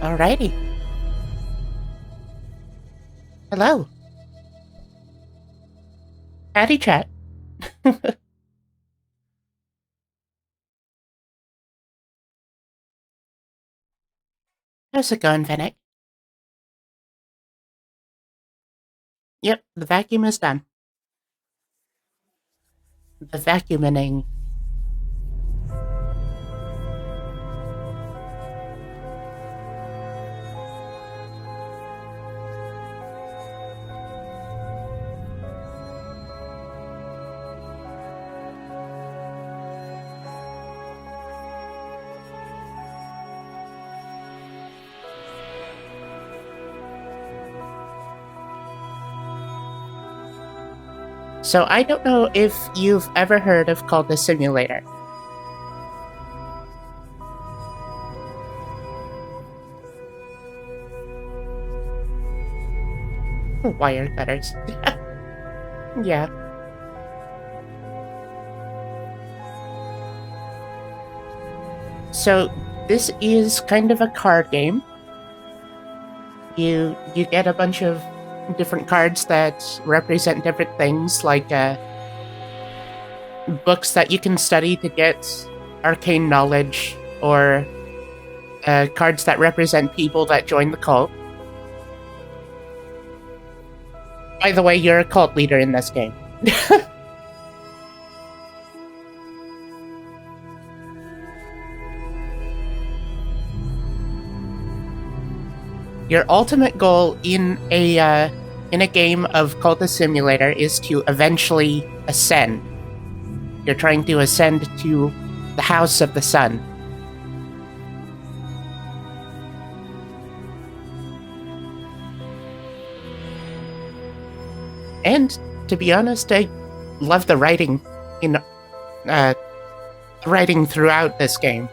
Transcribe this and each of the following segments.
Alrighty. Hello. Howdy chat. How's it going, Fennec? Yep, the vacuum is done. The vacuuming. So I don't know if you've ever heard of Cultist Simulator. Wire cutters. Yeah. So this is kind of a card game. You get a bunch of different cards that represent different things, like books that you can study to get arcane knowledge, or cards that represent people that join the cult. By the way, you're a cult leader in this game. Your ultimate goal in a game of Cultist Simulator is to eventually ascend. You're trying to ascend to the House of the Sun. And to be honest, I love the writing writing throughout this game.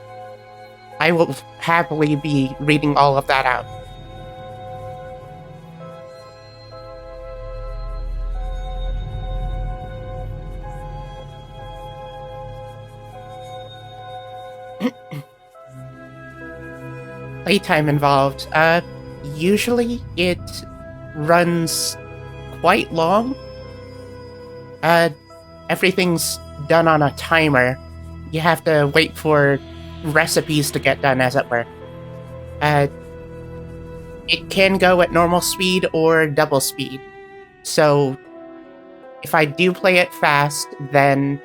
I will happily be reading all of that out. Playtime involved. Usually it runs quite long. Everything's done on a timer. You have to wait for recipes to get done, as it were. It can go at normal speed or double speed. So if I do play it fast, then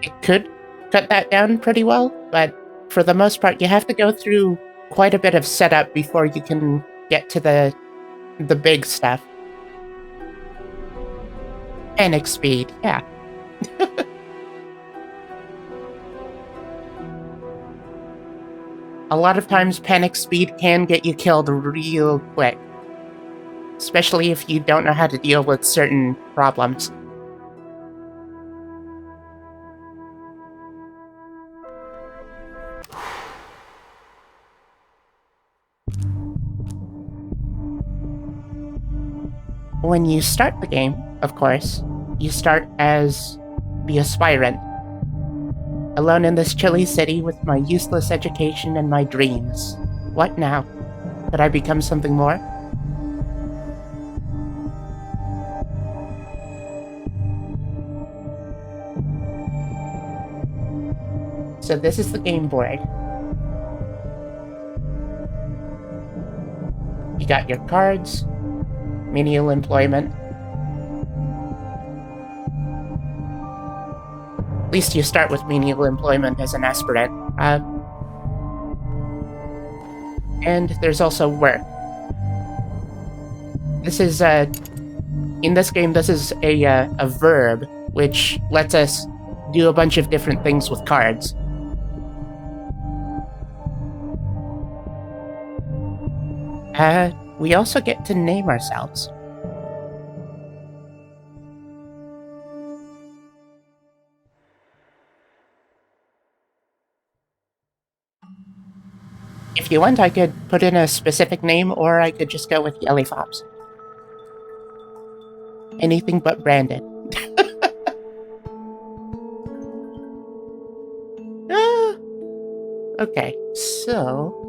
it could cut that down pretty well, but for the most part, you have to go through quite a bit of setup before you can get to the big stuff. Panic speed, yeah. A lot of times, panic speed can get you killed real quick, especially if you don't know how to deal with certain problems. When you start the game, of course, you start as the aspirant, alone in this chilly city with my useless education and my dreams. What now? Could I become something more? So this is the game board. You got your cards, menial employment. At least you start with menial employment as an aspirant. And there's also work. This is in this game, this is a verb, which lets us do a bunch of different things with cards. We also get to name ourselves. If you want, I could put in a specific name, or I could just go with Yelly Fops. Anything but Brandon. Okay, so...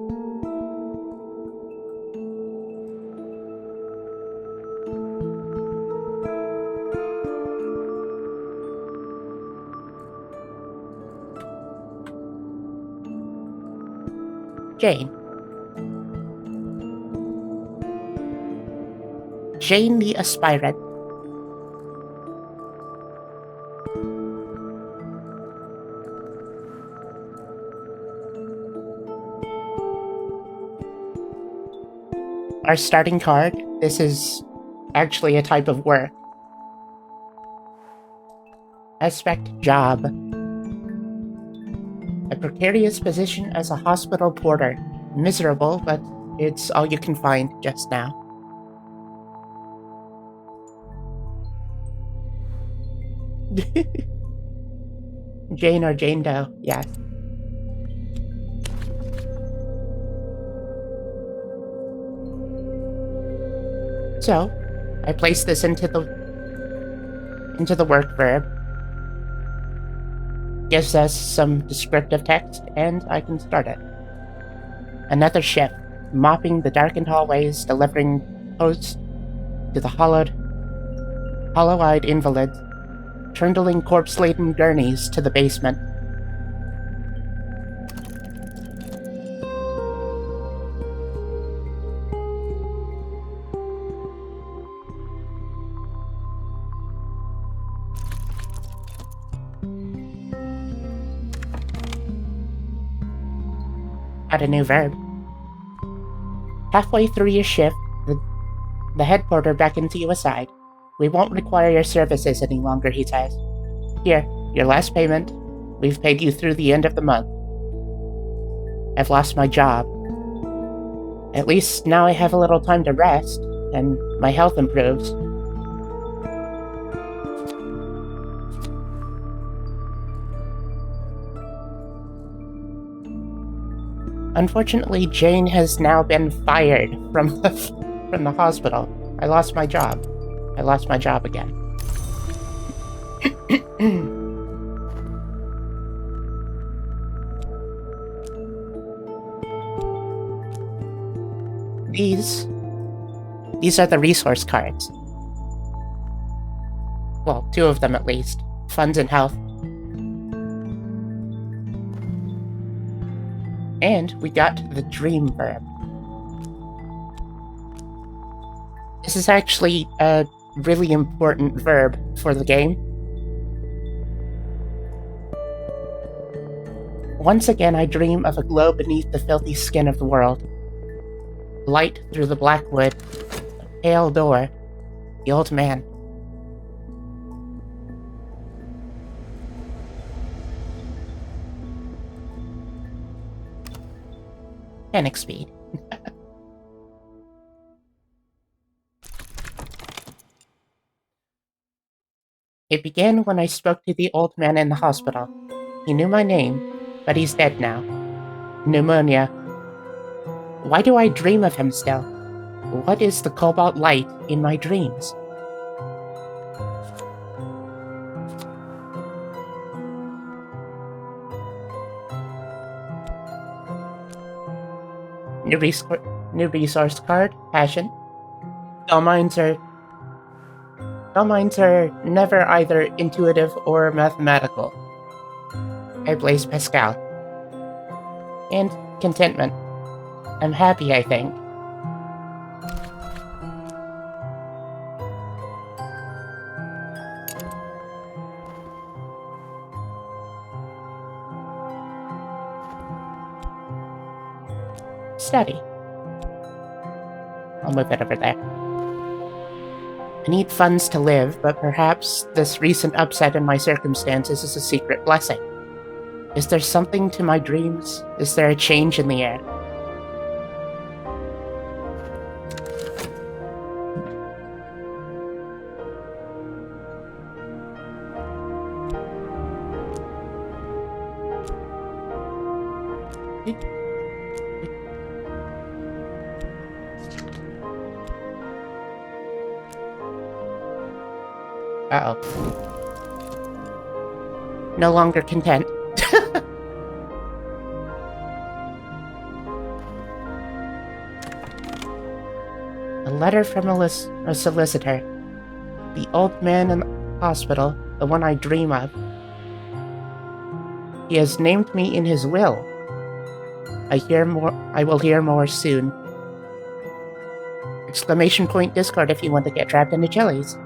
Jane. Jane the Aspirant. Our starting card, this is actually a type of work. Aspect job. A precarious position as a hospital porter. Miserable, but it's all you can find just now. Jane or Jane Doe, yes. So, I place this into the work verb. Gives us some descriptive text, and I can start it. Another shift, mopping the darkened hallways, delivering posts to the hollow-eyed invalids, trundling corpse-laden gurneys to the basement. Add a new verb. Halfway through your shift, the head porter beckons you aside. We won't require your services any longer, he says. Here, your last payment. We've paid you through the end of the month. I've lost my job. At least now I have a little time to rest, and my health improves. Unfortunately, Jane has now been fired from the hospital. I lost my job. I lost my job again. These are the resource cards. Well, 2 of them at least. Funds and health. And we got the dream verb. This is actually a really important verb for the game. Once again, I dream of a glow beneath the filthy skin of the world. Light through the black wood, a pale door, the old man. Panic speed. It began when I spoke to the old man in the hospital. He knew my name, but he's dead now. Pneumonia. Why do I dream of him still? What is the cobalt light in my dreams? New resource card, passion. Dull minds are never either intuitive or mathematical. I Blaise Pascal. And contentment. I'm happy, I think. Study. I'll move it over there. I need funds to live, but perhaps this recent upset in my circumstances is a secret blessing. Is there something to my dreams? Is there a change in the air? Uh-oh. No longer content. letter from a solicitor. The old man in the hospital, the one I dream of. He has named me in his will. I will hear more soon. Exclamation point Discord if you want to get trapped into chilies.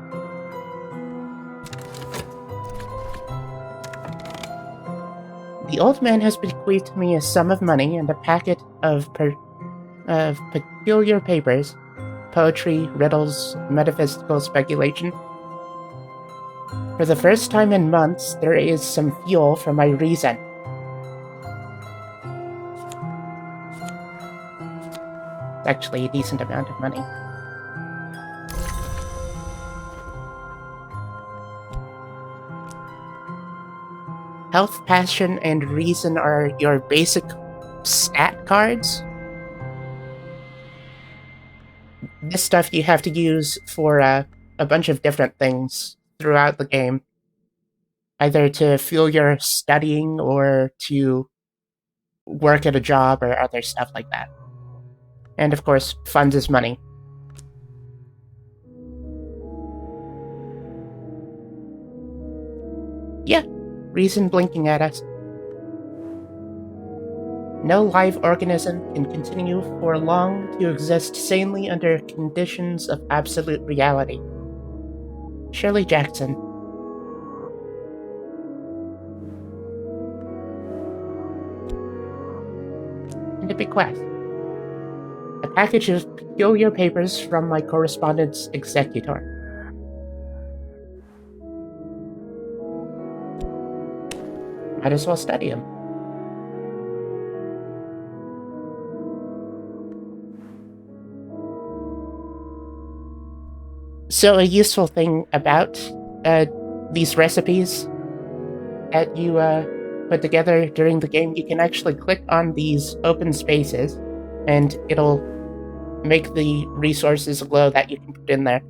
The old man has bequeathed me a sum of money and a packet of peculiar papers, poetry, riddles, metaphysical speculation. For the first time in months, there is some fuel for my reason. It's actually a decent amount of money. Health, passion, and reason are your basic stat cards. This stuff you have to use for a bunch of different things throughout the game. Either to fuel your studying or to work at a job or other stuff like that. And of course, funds is money. Yeah, reason blinking at us. No live organism can continue for long to exist sanely under conditions of absolute reality. Shirley Jackson. And a bequest. A package of peculiar papers from my correspondence executor. Might as well study him. So a useful thing about these recipes that you put together during the game, you can actually click on these open spaces and it'll make the resources glow that you can put in there.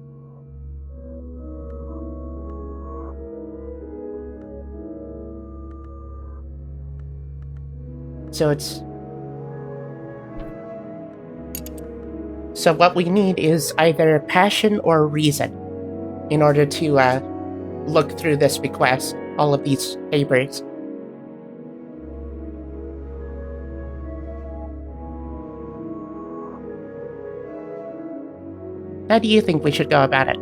So what we need is either passion or reason in order to look through this bequest, all of these papers. How do you think we should go about it?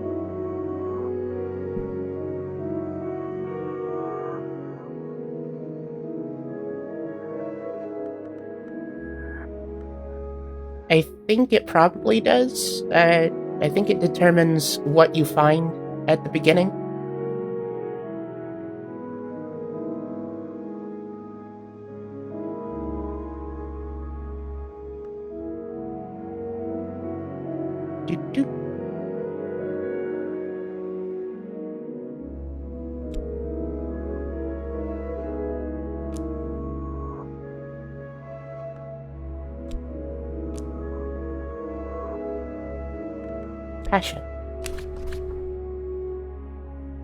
I think it probably does. I think it determines what you find at the beginning. Doot. Passion.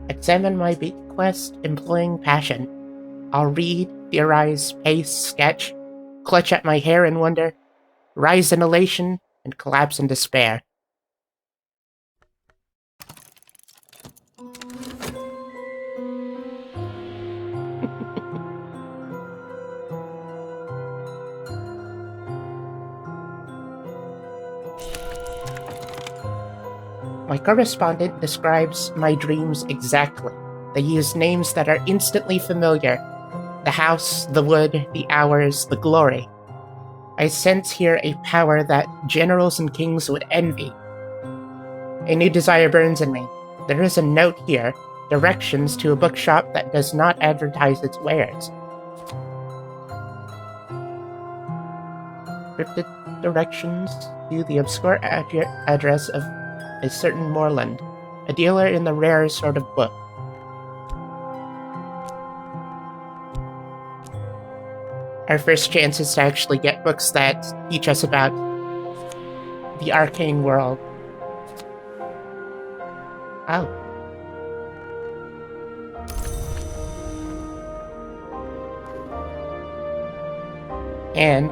Examine my bequest employing passion. I'll read, theorize, pace, sketch, clutch at my hair in wonder, rise in elation, and collapse in despair. My correspondent describes my dreams exactly. They use names that are instantly familiar. The house, the wood, the hours, the glory. I sense here a power that generals and kings would envy. A new desire burns in me. There is a note here, directions to a bookshop that does not advertise its wares. Cryptic directions to the obscure address of a certain moorland, a dealer in the rare sort of book. Our first chance is to actually get books that teach us about the arcane world. Oh. And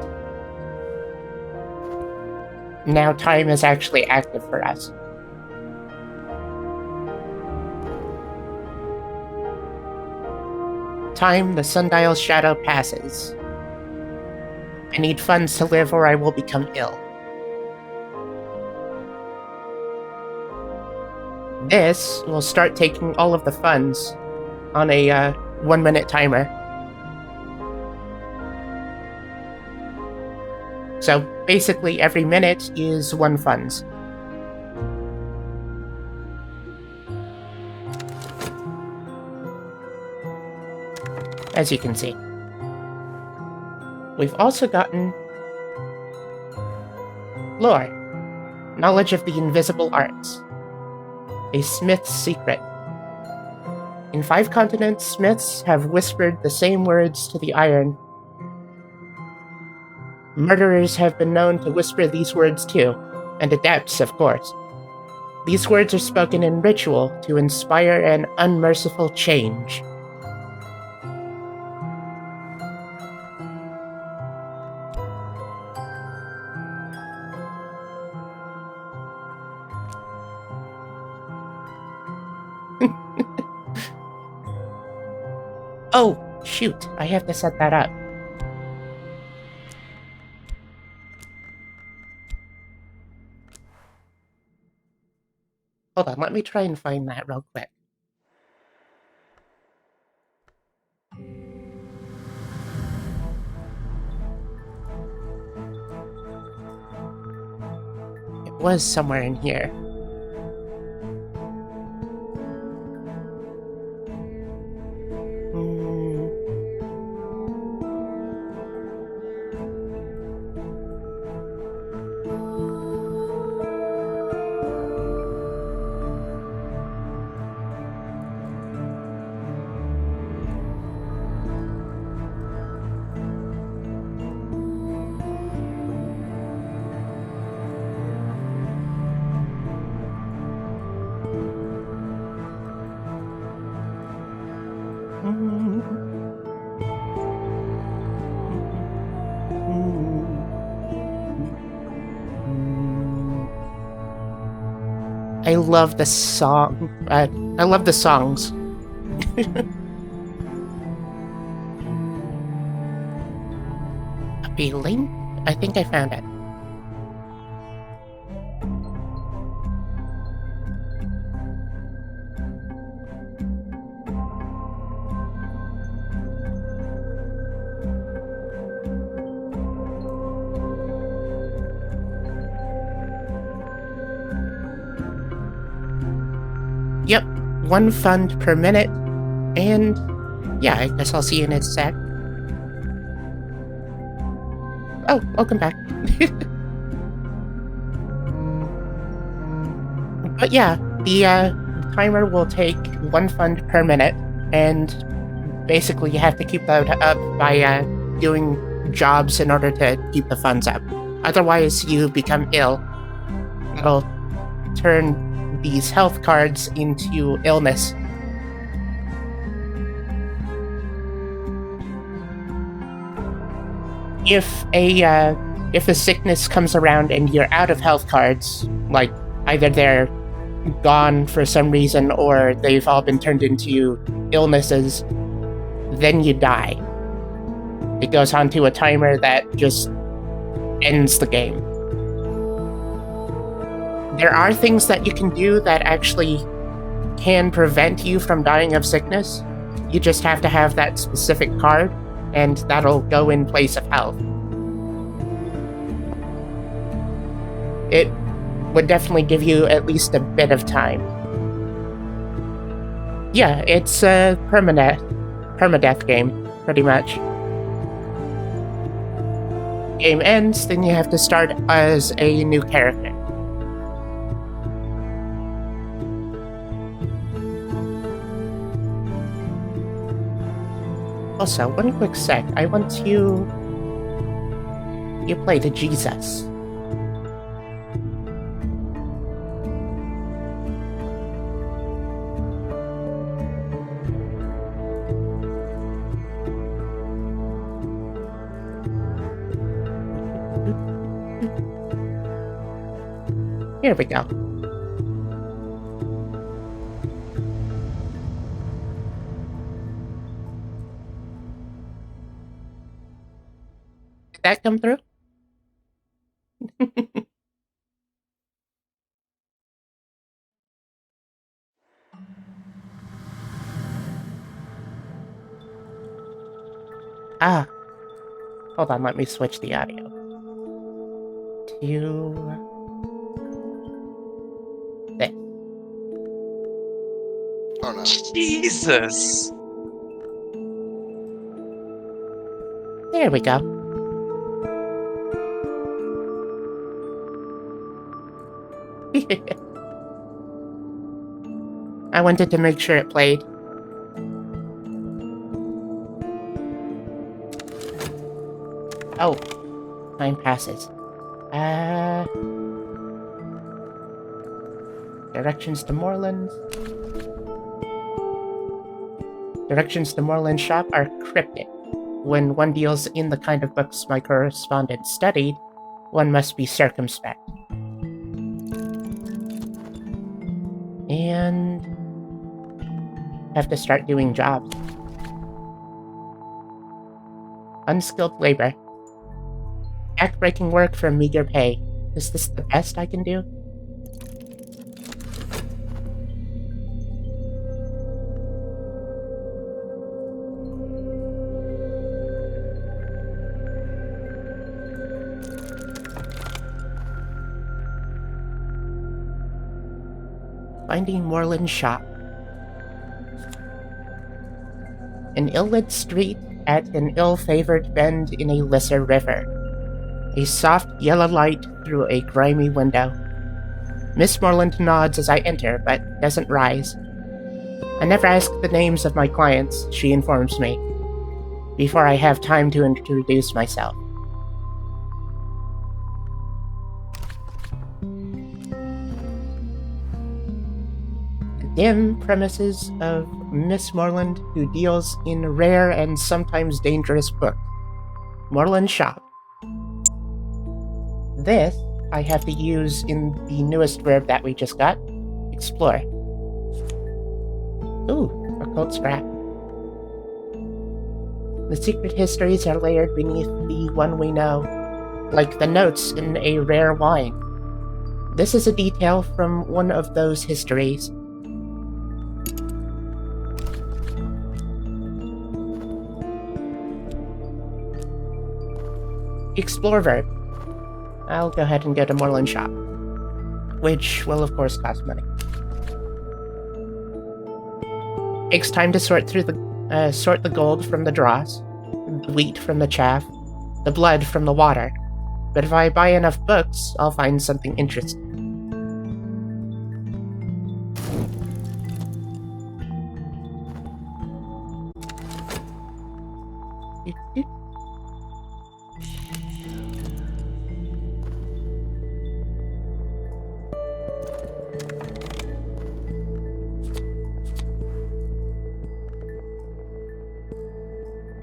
now time is actually active for us. Time, the sundial's shadow passes. I need funds to live or I will become ill. This will start taking all of the funds on a 1-minute timer. So basically every minute is 1 funds. As you can see. We've also gotten lore, knowledge of the invisible arts, a smith's secret. In 5 continents, smiths have whispered the same words to the iron. Murderers have been known to whisper these words too, and adepts, of course. These words are spoken in ritual to inspire an unmerciful change. Oh, shoot, I have to set that up. Hold on, let me try and find that real quick. It was somewhere in here. I love the song. I love the songs. A feeling? I think I found it. Yep, 1 fund per minute, and yeah, I guess I'll see you in a sec. Oh, welcome back. But yeah, the timer will take 1 fund per minute, and basically you have to keep that up by doing jobs in order to keep the funds up. Otherwise, you become ill. It'll turn these health cards into illness. If a sickness comes around and you're out of health cards, like either they're gone for some reason or they've all been turned into illnesses, then you die. It goes on to a timer that just ends the game. There are things that you can do that actually can prevent you from dying of sickness. You just have to have that specific card, and that'll go in place of health. It would definitely give you at least a bit of time. Yeah, it's a permadeath game, pretty much. Game ends, then you have to start as a new character. Also, one quick sec, I want you play the Jesus. Here we go. Did that come through? Ah. Hold on, let me switch the audio. To this. Oh no. Jesus! There we go. I wanted to make sure it played. Oh, time passes. Directions to Moreland's. Directions to Moreland's shop are cryptic. When one deals in the kind of books my correspondent studied, one must be circumspect. And have to start doing jobs. Unskilled labor. Backbreaking work for meager pay. Is this the best I can do? Finding Moreland's shop. An ill-lit street at an ill-favored bend in a lesser river. A soft yellow light through a grimy window. Miss Moreland nods as I enter, but doesn't rise. I never ask the names of my clients, she informs me, before I have time to introduce myself. The dim premises of Miss Moreland, who deals in rare and sometimes dangerous books. Moreland's shop. This I have to use in the newest verb that we just got. Explore. Ooh, occult scrap. The secret histories are layered beneath the one we know, like the notes in a rare wine. This is a detail from one of those histories. Explore verb. I'll go ahead and go to Moreland's shop, which will of course cost money. Takes time to sort through the gold from the dross, the wheat from the chaff, the blood from the water. But if I buy enough books, I'll find something interesting.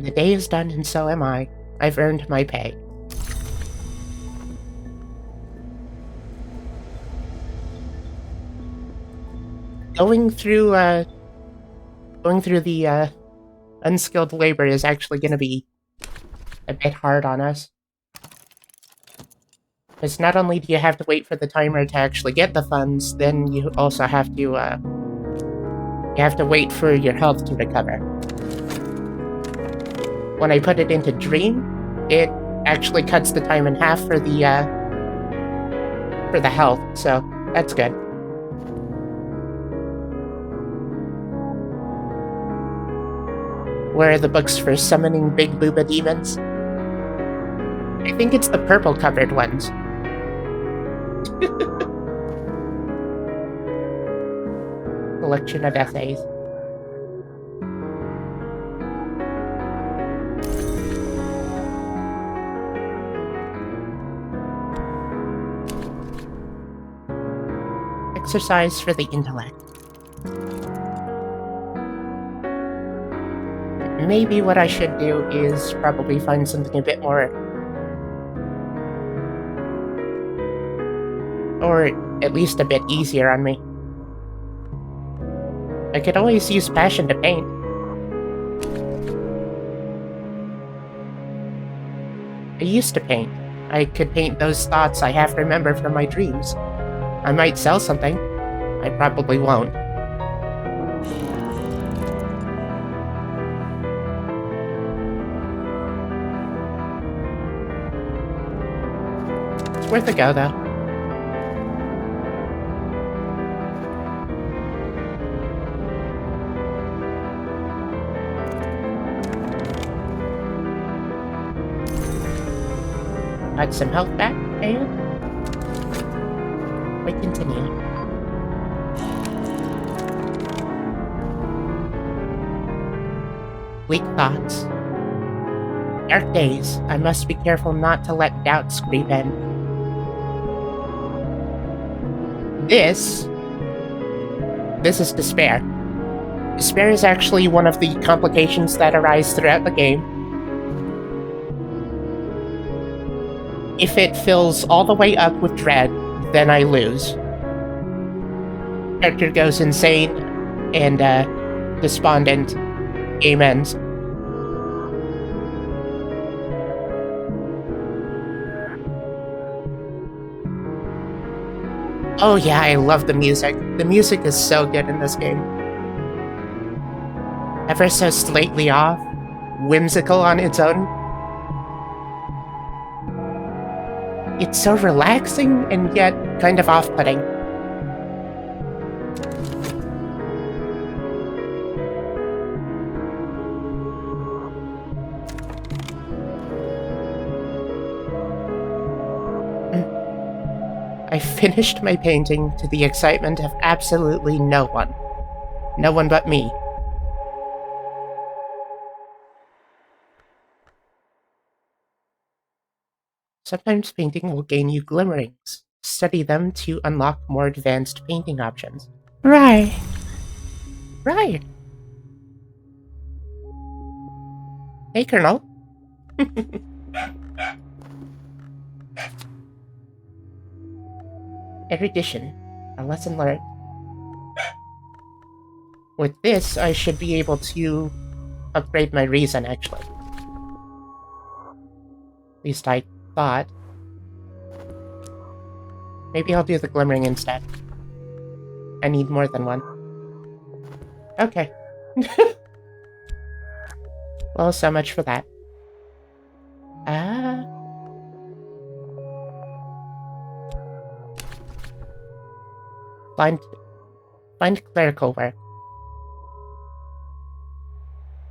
The day is done, and so am I. I've earned my pay. Going through the unskilled labor is actually going to be a bit hard on us. Because not only do you have to wait for the timer to actually get the funds, then you also have to wait for your health to recover. When I put it into Dream, it actually cuts the time in half for the health, so that's good. Where are the books for summoning big booba demons? I think it's the purple covered ones. Collection of essays. Exercise for the intellect. Maybe what I should do is probably find something a bit more Or at least a bit easier on me. I could always use passion to paint. I used to paint. I could paint those thoughts I half remember from my dreams. I might sell something. I probably won't. It's worth a go, though. Got some health back, and we continue. Weak thoughts. Dark days. I must be careful not to let doubts creep in. This is despair. Despair is actually one of the complications that arise throughout the game. If it fills all the way up with dread, then I lose. Character goes insane, and despondent. Game ends. Oh yeah, I love the music. The music is so good in this game. Ever so slightly off, whimsical on its own. It's so relaxing and yet kind of off-putting. I finished my painting to the excitement of absolutely no one. No one but me. Sometimes painting will gain you glimmerings. Study them to unlock more advanced painting options. Right. Right. Hey, Colonel. Erudition. A lesson learned. With this, I should be able to upgrade my reason, actually. At least I thought. Maybe I'll do the glimmering instead. I need more than one. Okay. Well, so much for that. Find clerical work.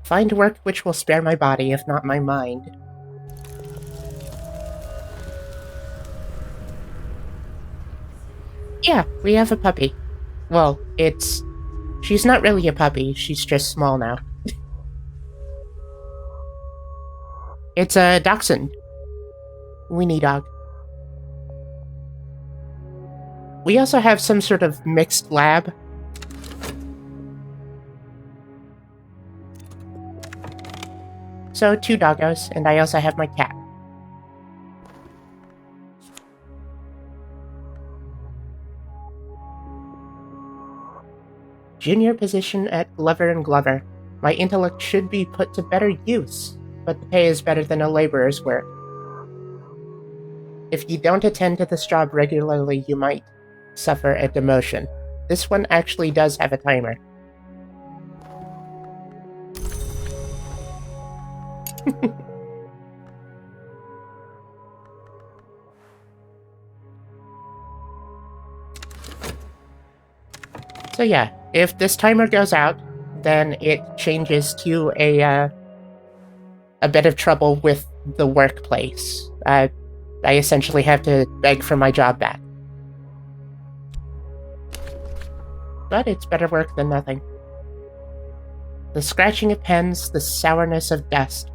Find work which will spare my body, if not my mind. Yeah, we have a puppy. Well, she's not really a puppy, she's just small now. It's a dachshund. Weenie dog. We also have some sort of mixed lab. So, 2 doggos, and I also have my cat. Junior position at Glover and Glover. My intellect should be put to better use, but the pay is better than a laborer's work. If you don't attend to this job regularly, you might suffer a demotion. This one actually does have a timer. So yeah, if this timer goes out, then it changes to a bit of trouble with the workplace. I essentially have to beg for my job back. But it's better work than nothing. The scratching of pens, the sourness of dust,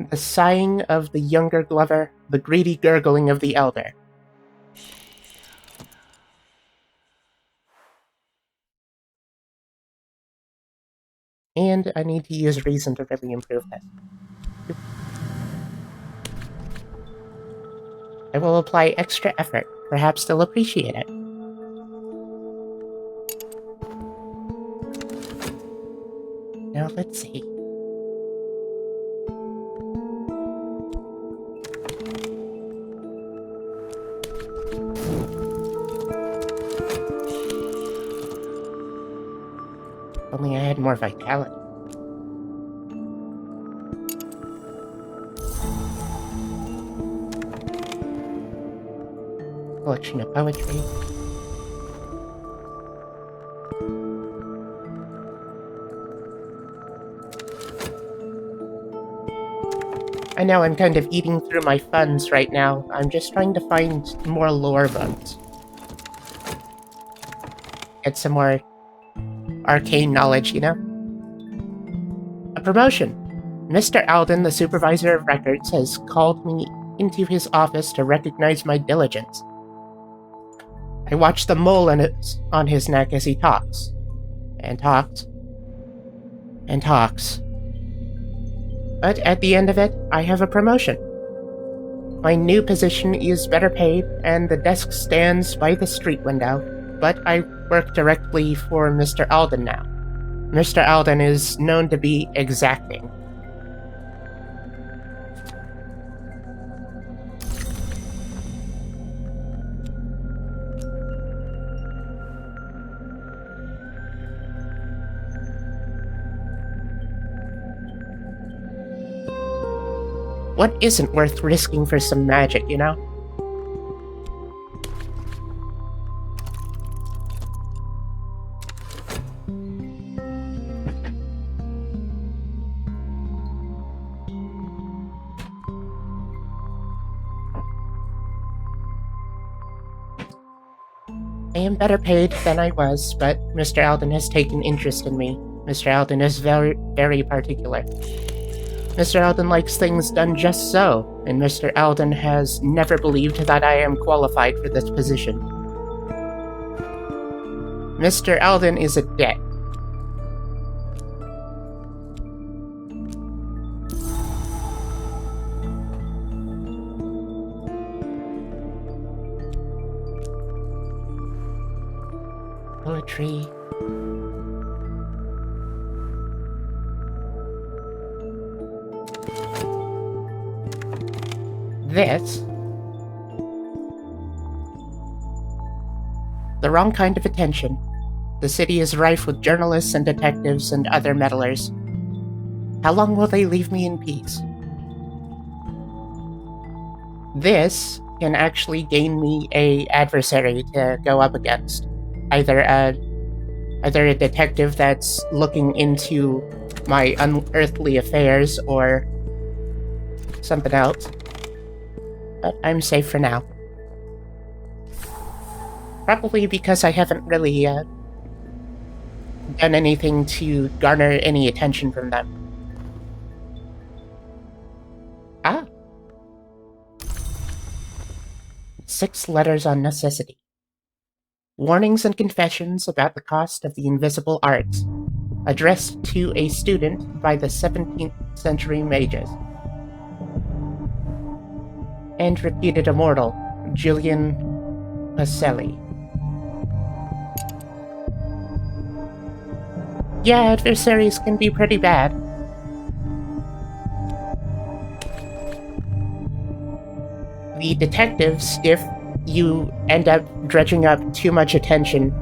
the sighing of the younger Glover, the greedy gurgling of the elder. And I need to use reason to really improve that. I will apply extra effort. Perhaps they'll appreciate it. Now, let's see. Only I had more vitality. Collection of poetry. I know I'm kind of eating through my funds right now. I'm just trying to find more lore books. Get some more arcane knowledge, you know? A promotion! Mr. Alden, the supervisor of records, has called me into his office to recognize my diligence. I watch the mole on his neck as he talks. And talks. And talks. But at the end of it, I have a promotion. My new position is better paid, and the desk stands by the street window, but I work directly for Mr. Alden now. Mr. Alden is known to be exacting. What isn't worth risking for some magic, you know? I am better paid than I was, but Mr. Alden has taken interest in me. Mr. Alden is very, very particular. Mr. Alden likes things done just so, and Mr. Alden has never believed that I am qualified for this position. Mr. Alden is a dick. Poetry. This. The wrong kind of attention. The city is rife with journalists and detectives and other meddlers. How long will they leave me in peace? This can actually gain me a adversary to go up against. Either a detective that's looking into my unearthly affairs or something else. But I'm safe for now. Probably because I haven't really done anything to garner any attention from them. Ah. 6 letters on necessity. Warnings and confessions about the cost of the invisible arts, addressed to a student by the 17th century mages. And reputed immortal, Julian Pacelli. Yeah, adversaries can be pretty bad. The detectives, if you end up dredging up too much attention,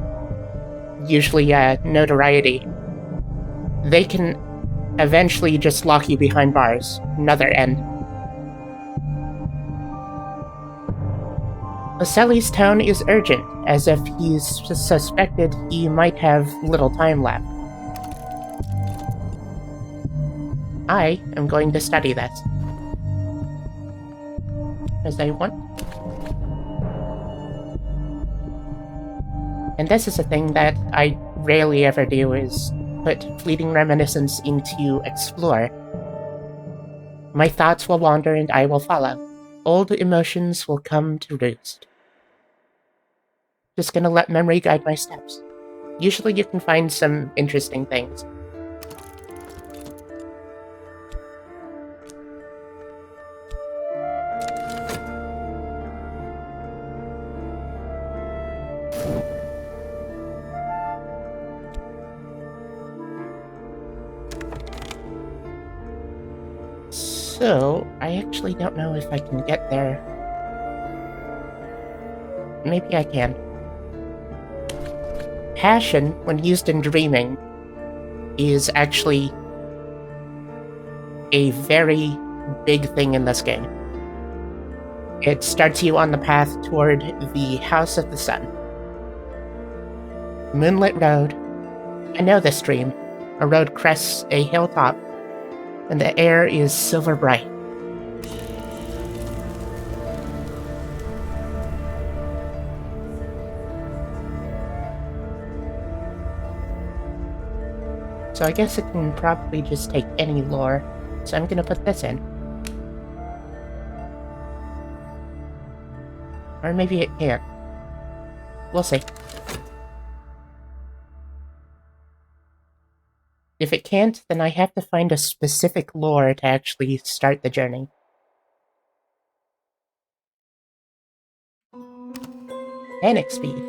usually notoriety, they can eventually just lock you behind bars. Another end. Pacelli's tone is urgent, as if he's suspected he might have little time left. I am going to study this. As I want. And this is a thing that I rarely ever do, is put fleeting reminiscence into explore. My thoughts will wander and I will follow. Old emotions will come to roost. Just gonna let memory guide my steps. Usually you can find some interesting things. So, I actually don't know if I can get there. Maybe I can. Passion, when used in dreaming, is actually a very big thing in this game. It starts you on the path toward the House of the Sun. Moonlit road. I know this dream. A road crests a hilltop, and the air is silver bright. So I guess it can probably just take any lore, so I'm gonna put this in. Or maybe it can't. We'll see. If it can't, then I have to find a specific lore to actually start the journey. Panic speed.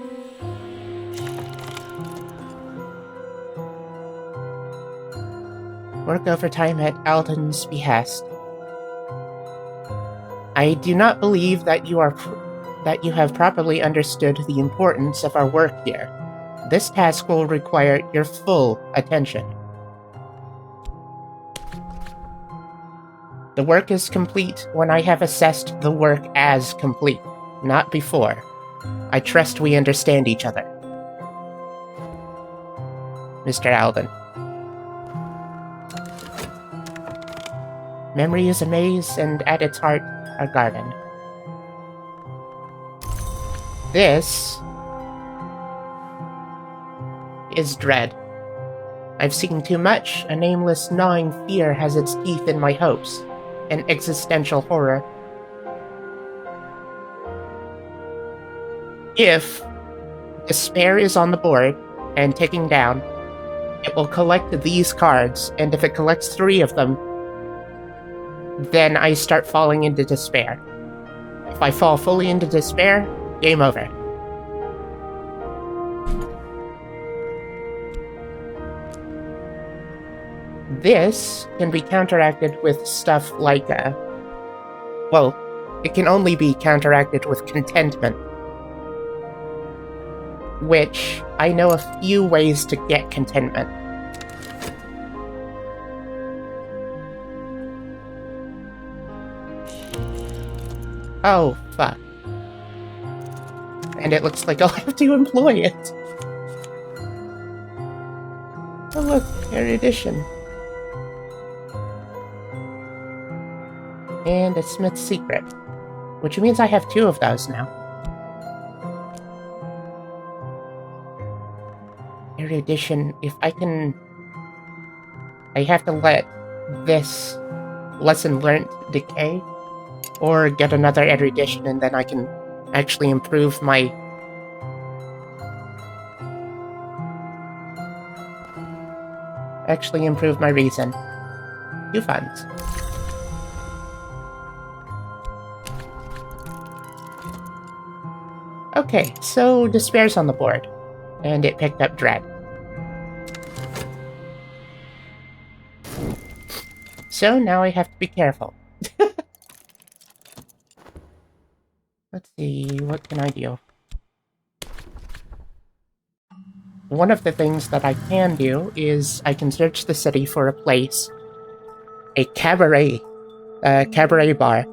Work overtime at Alden's behest. I do not believe that you have properly understood the importance of our work here. This task will require your full attention. The work is complete when I have assessed the work as complete, not before. I trust we understand each other. Mr. Alden. Memory is a maze, and at its heart, a garden. This is dread. I've seen too much. A nameless, gnawing fear has its teeth in my hopes. An existential horror. If despair is on the board and ticking down, it will collect these cards, and if it collects 3 of them, then I start falling into despair. If I fall fully into despair, game over. This can be counteracted with stuff like, well, it can only be counteracted with contentment. Which, I know a few ways to get contentment. Oh, fuck. And it looks like I'll have to employ it. Oh look, erudition. And a Smith's Secret. Which means I have 2 of those now. Erudition, if I can... I have to let this lesson learned decay, or get another erudition, and then I can actually improve my... reason. 2 funds. Okay, so despair's on the board, and it picked up dread. So now I have to be careful. Let's see, what can I do? One of the things that I can do is I can search the city for a place, a cabaret bar.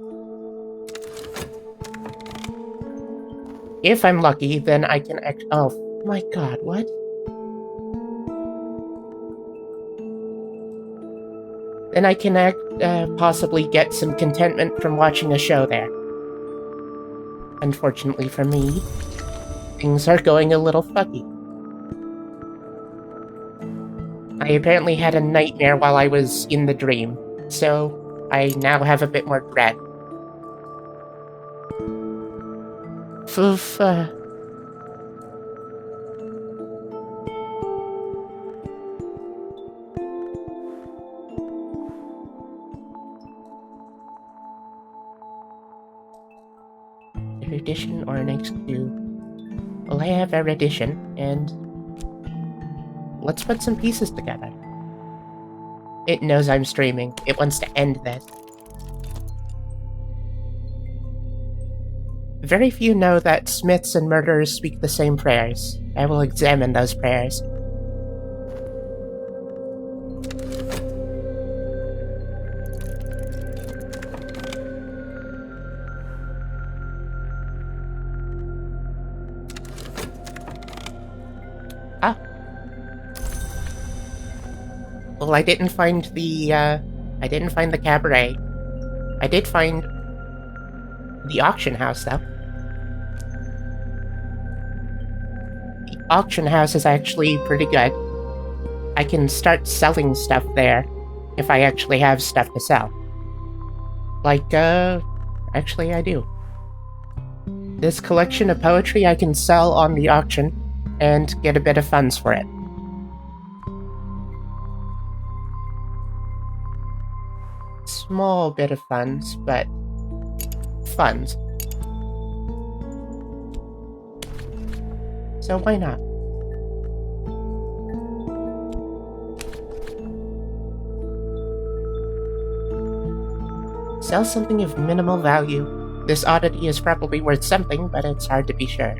If I'm lucky, then I can oh my god, what? Then I can possibly get some contentment from watching a show there. Unfortunately for me, things are going a little fuggy. I apparently had a nightmare while I was in the dream, so I now have a bit more dread. Foof, Erudition or an X2. Well, I have erudition, and let's put some pieces together. It knows I'm streaming. It wants to end this. Very few know that smiths and murderers speak the same prayers. I will examine those prayers. Ah. Well, I didn't find the cabaret. I did find the auction house, though. The auction house is actually pretty good. I can start selling stuff there if I actually have stuff to sell. Like, actually I do. This collection of poetry I can sell on the auction and get a bit of funds for it. Small bit of funds, but funds. So why not? Sell something of minimal value. This oddity is probably worth something, but it's hard to be sure.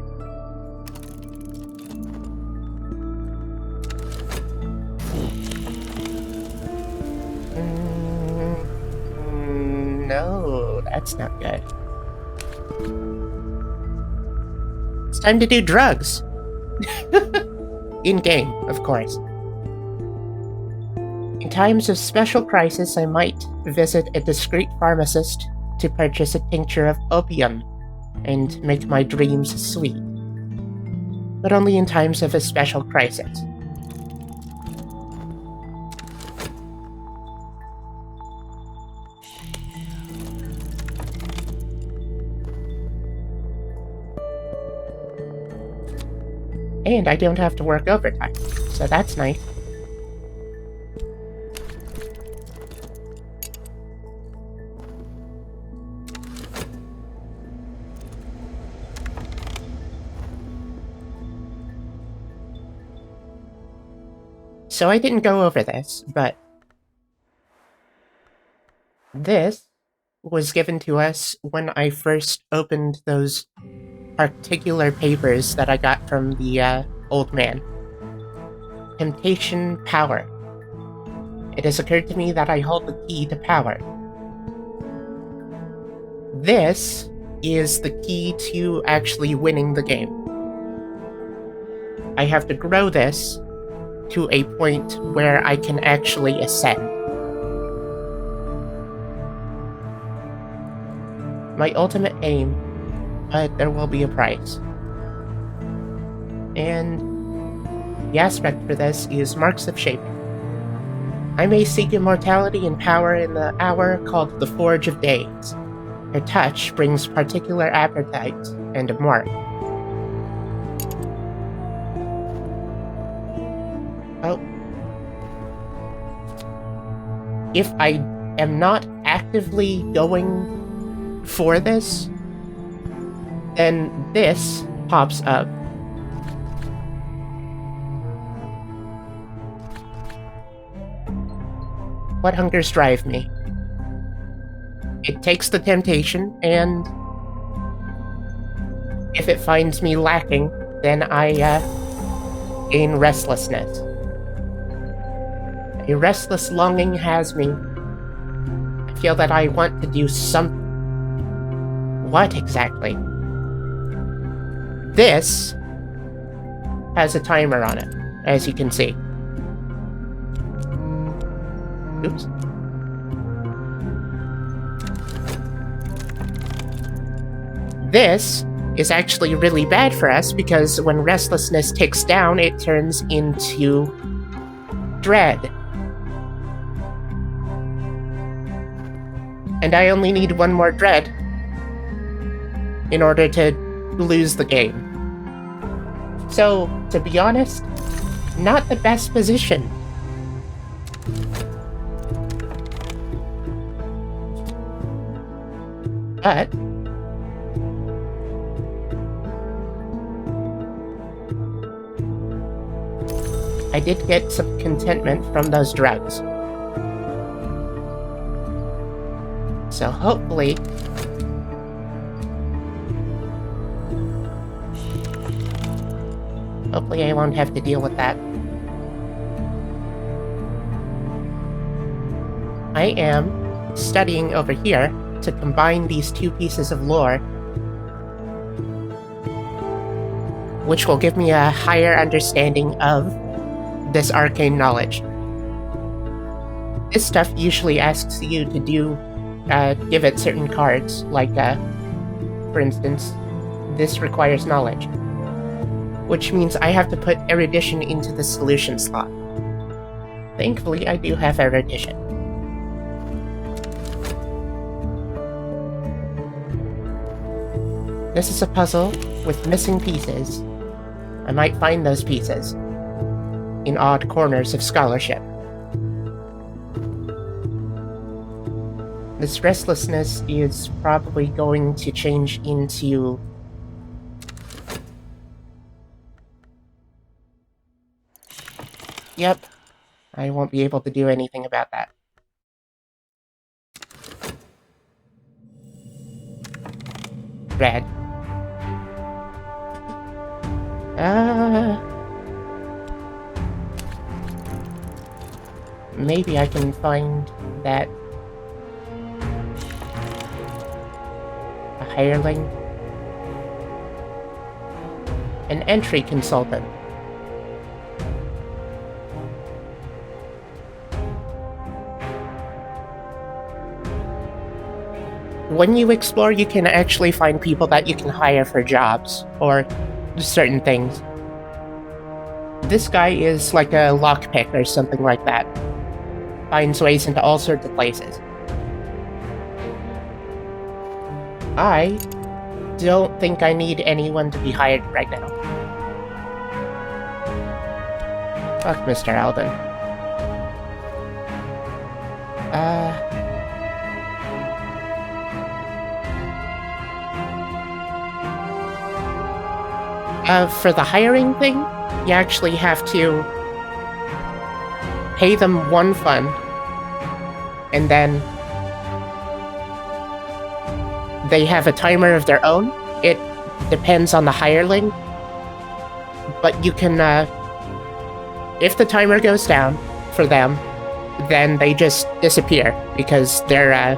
No, that's not good. It's time to do drugs. In-game, of course. In times of special crisis, I might visit a discreet pharmacist to purchase a tincture of opium and make my dreams sweet. But only in times of a special crisis. And I don't have to work overtime, so that's nice. So I didn't go over this, but this was given to us when I first opened those particular papers that I got from the old man. Temptation Power. It has occurred to me that I hold the key to power. This is the key to actually winning the game. I have to grow this to a point where I can actually ascend. My ultimate aim, but there will be a price. And the aspect for this is Marks of Shaping. I may seek immortality and power in the hour called the Forge of Days. Her touch brings particular appetite and a mark. Oh. If I am not actively going for this, then this pops up. What hungers drive me? It takes the temptation, and if it finds me lacking, then I gain restlessness. A restless longing has me. I feel that I want to do something. What exactly? This has a timer on it, as you can see. Oops. This is actually really bad for us because when restlessness ticks down, it turns into dread. And I only need one more dread in order to lose the game. So, to be honest, not the best position. But I did get some contentment from those drugs. So hopefully Hopefully I won't have to deal with that. I am studying over here to combine these two pieces of lore, which will give me a higher understanding of this arcane knowledge. This stuff usually asks you to give it certain cards, like, for instance, this requires knowledge, which means I have to put erudition into the solution slot. Thankfully, I do have erudition. This is a puzzle with missing pieces. I might find those pieces in odd corners of scholarship. This restlessness is probably going to change into... Yep, I won't be able to do anything about that. Red. Maybe I can find that... a hireling? An entry consultant. When you explore, you can actually find people that you can hire for jobs, or certain things. This guy is like a lockpick or something like that. Finds ways into all sorts of places. I don't think I need anyone to be hired right now. Fuck Mr. Alden. For the hiring thing, you actually have to pay them one fund, and then they have a timer of their own. It depends on the hireling, but you can, if the timer goes down for them, then they just disappear, because they're,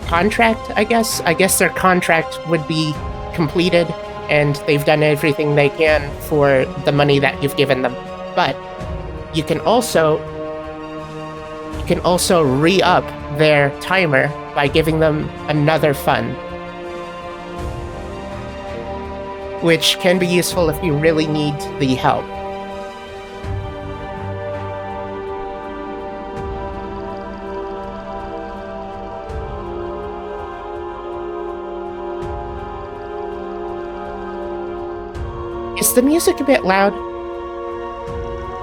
contract, I guess? I guess their contract would be completed, and they've done everything they can for the money that you've given them. But you can also re-up their timer by giving them another fund, which can be useful if you really need the help. Is the music a bit loud?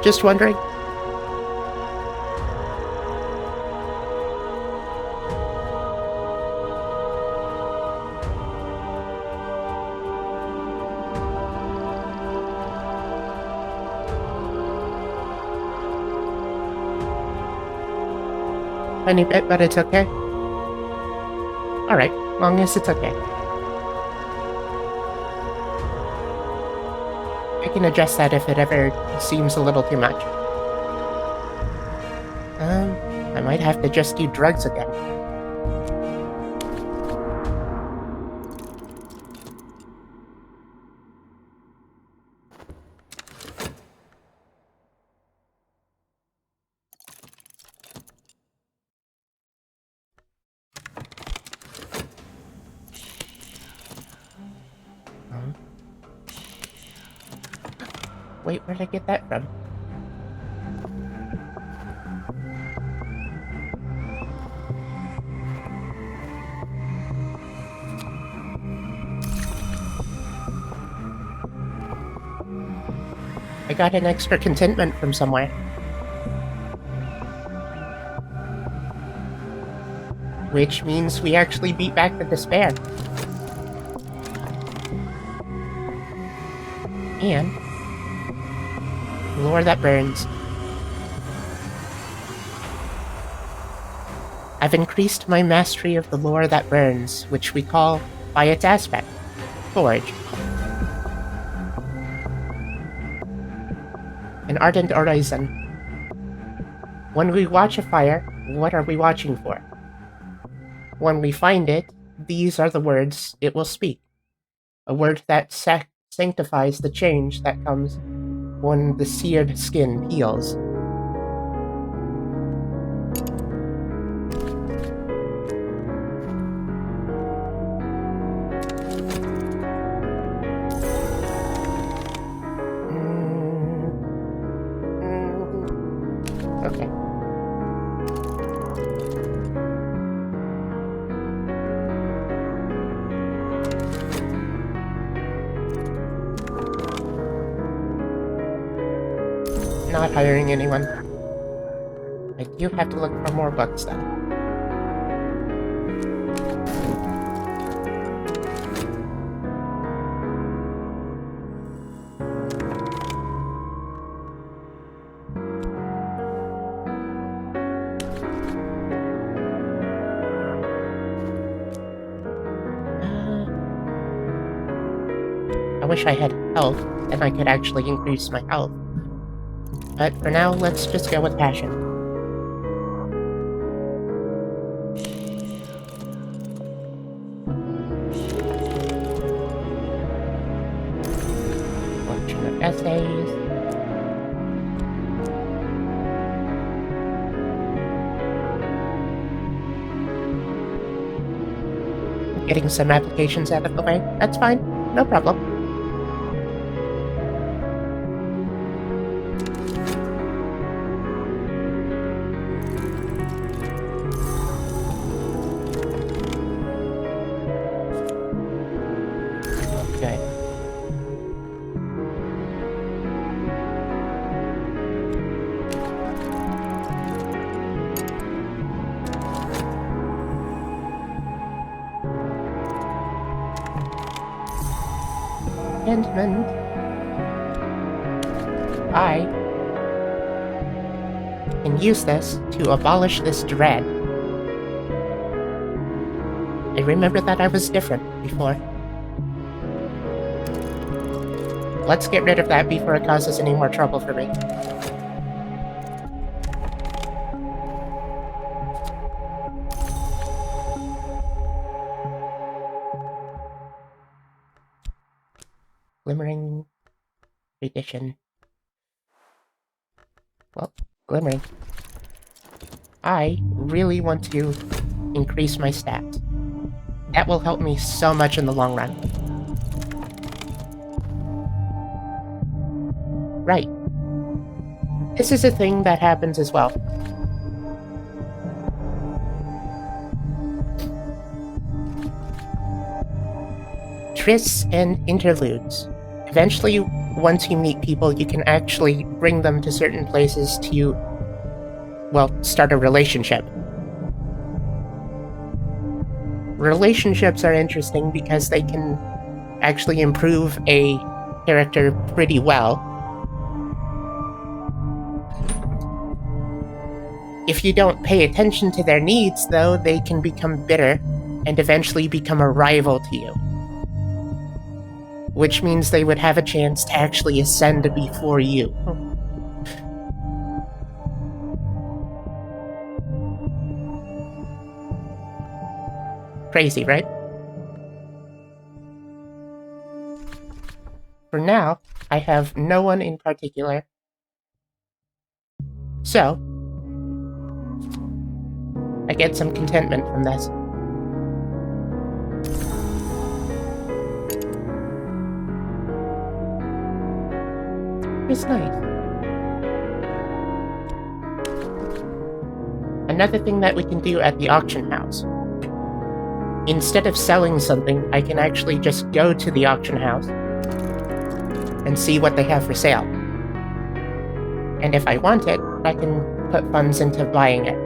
Just wondering. Tiny bit, but it's okay. Alright, long as it's okay. I can adjust that if it ever seems a little too much. I might have to just do drugs again. Wait, where'd I get that from? I got an extra contentment from somewhere. Which means we actually beat back the despair. And lore that burns. I've increased my mastery of the lore that burns, which we call, by its aspect, forge. An ardent horizon. When we watch a fire, what are we watching for? When we find it, these are the words it will speak. A word that sanctifies the change that comes when the seared skin peels. Okay. Not hiring anyone. I do have to look for more books, though. I wish I had health, and I could actually increase my health. But for now, let's just go with passion. Collection of essays. Getting some applications out of the way. That's fine. No problem. Okay. Amendment. I can use this to abolish this dread. I remember that I was different before. Let's get rid of that before it causes any more trouble for me. Glimmering edition. Well, glimmering. I really want to increase my stats. That will help me so much in the long run. Right. This is a thing that happens as well. Trysts and interludes. Eventually, once you meet people, you can actually bring them to certain places to, well, start a relationship. Relationships are interesting because they can actually improve a character pretty well. If you don't pay attention to their needs, though, they can become bitter and eventually become a rival to you. Which means they would have a chance to actually ascend before you. Crazy, right? For now, I have no one in particular. So, I get some contentment from this. It's nice. Another thing that we can do at the auction house. Instead of selling something, I can actually just go to the auction house and see what they have for sale. And if I want it, I can put funds into buying it.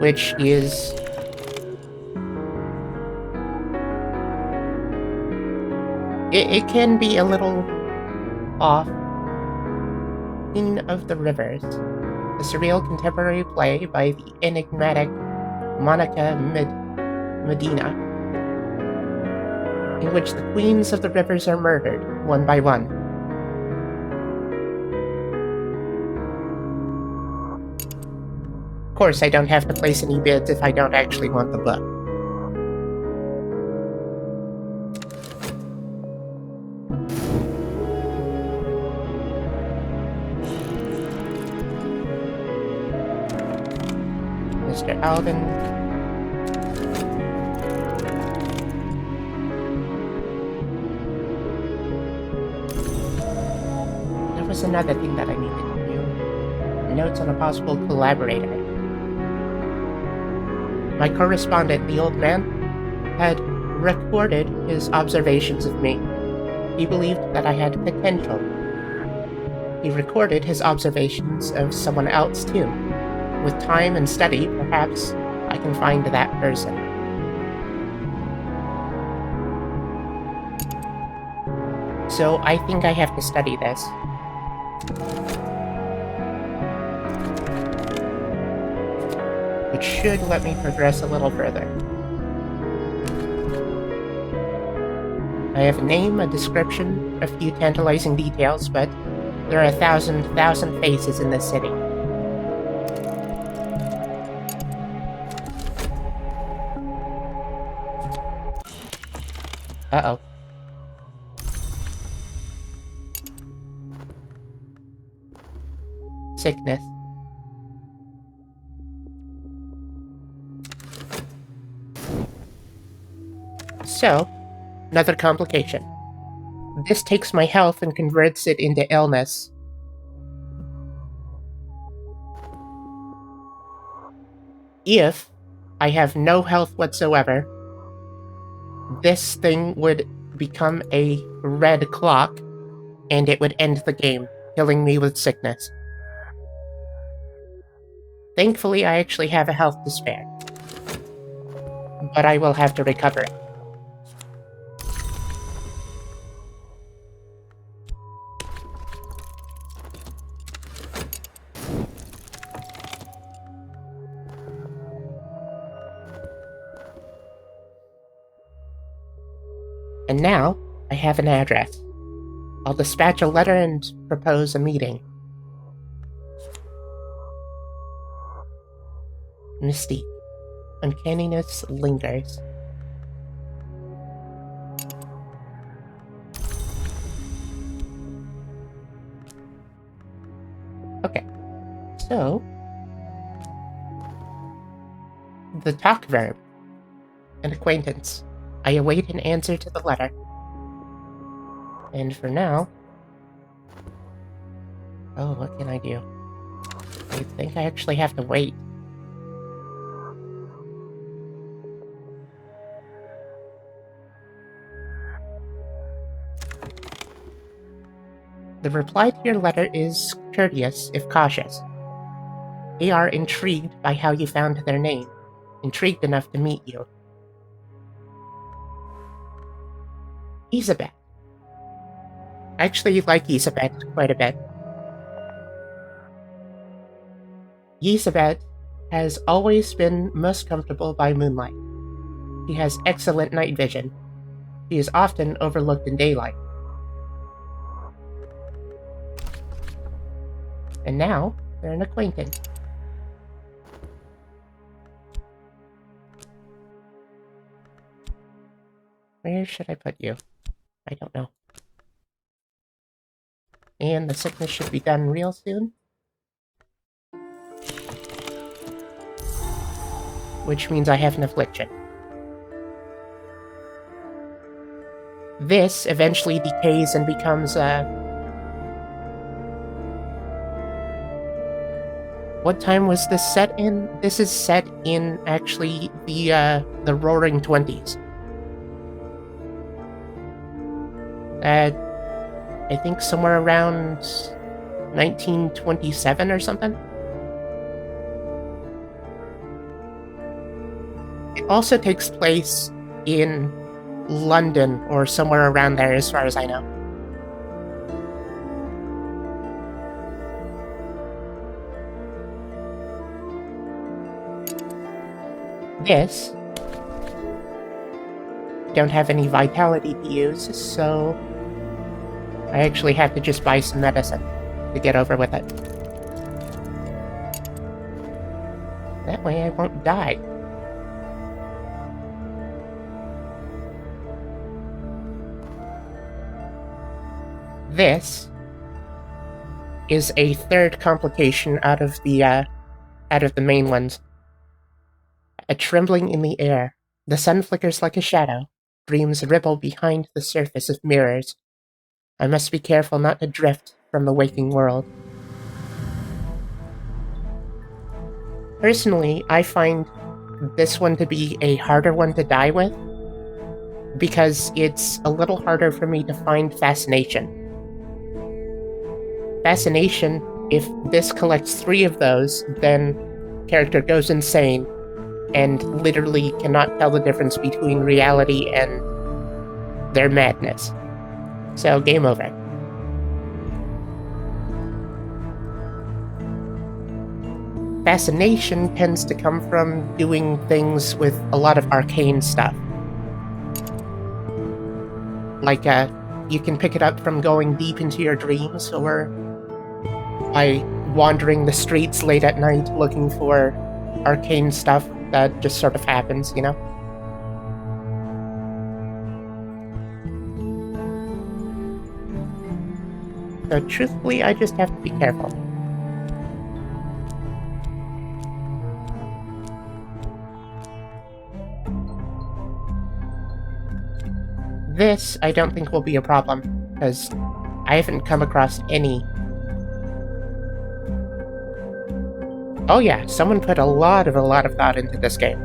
Which is... It can be a little off. Queen of the Rivers. a surreal contemporary play by the enigmatic Monica Medina, in which the queens of the rivers are murdered, one by one. Of course, I don't have to place any bids if I don't actually want the book. Mr. Alden. There was another thing that I needed to do. Notes on a possible collaborator. My correspondent, the old man, had recorded his observations of me. He believed that I had potential. He recorded his observations of someone else too. With time and study, perhaps I can find that person. So I think I have to study this. Which should let me progress a little further. I have a name, a description, a few tantalizing details, but there are a thousand faces in this city. Uh-oh. Sickness. So, another complication. This takes my health and converts it into illness. If I have no health whatsoever, this thing would become a red clock, and it would end the game, killing me with sickness. Thankfully, I actually have a health to spare. But I will have to recover it. And now, I have an address. I'll dispatch a letter and propose a meeting. Mystique. Uncanniness lingers. Okay. So... the talk verb. An acquaintance. I await an answer to the letter. And for now... oh, what can I do? I think I actually have to wait. The reply to your letter is courteous, if cautious. They are intrigued by how you found their name, intrigued enough to meet you. Isabeth. I actually like Isabeth quite a bit. Isabeth has always been most comfortable by moonlight. She has excellent night vision. She is often overlooked in daylight. And now, they're an acquaintance. Where should I put you? I don't know. And the sickness should be done real soon. Which means I have an affliction. This eventually decays and becomes what time was this set in? This is set in, actually, the Roaring 20s. I think somewhere around 1927 or something. It also takes place in London or somewhere around there, as far as I know. This. Don't have any vitality to use, so I actually have to just buy some medicine to get over with it. That way I won't die. This is a third complication out of the main ones. A trembling in the air. The sun flickers like a shadow. Dreams ripple behind the surface of mirrors. I must be careful not to drift from the waking world. Personally, I find this one to be a harder one to die with, because it's a little harder for me to find fascination. Fascination, if this collects 3 of those, then character goes insane and literally cannot tell the difference between reality and their madness. So, game over. Fascination tends to come from doing things with a lot of arcane stuff. Like, you can pick it up from going deep into your dreams, or by wandering the streets late at night looking for arcane stuff that just sort of happens, you know? So truthfully, I just have to be careful. This, I don't think will be a problem, because I haven't come across any. Oh yeah, someone put a lot of thought into this game.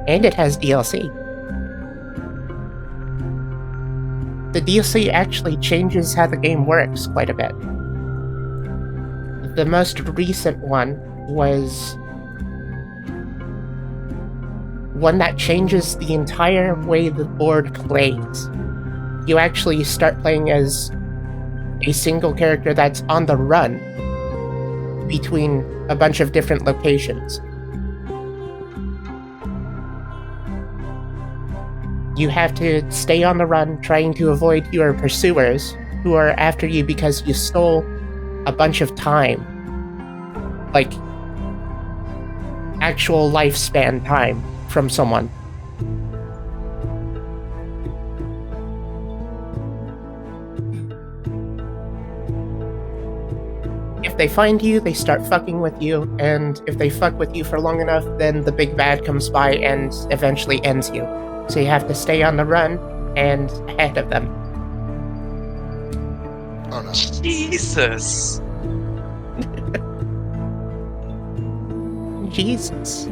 And it has DLC. The DLC actually changes how the game works quite a bit. The most recent one was one that changes the entire way the board plays. You actually start playing as a single character that's on the run between a bunch of different locations. You have to stay on the run, trying to avoid your pursuers, who are after you because you stole a bunch of time. Like, actual lifespan time from someone. If they find you, they start fucking with you, and if they fuck with you for long enough, then the big bad comes by and eventually ends you. So you have to stay on the run and ahead of them. Oh no. Jesus! Jesus.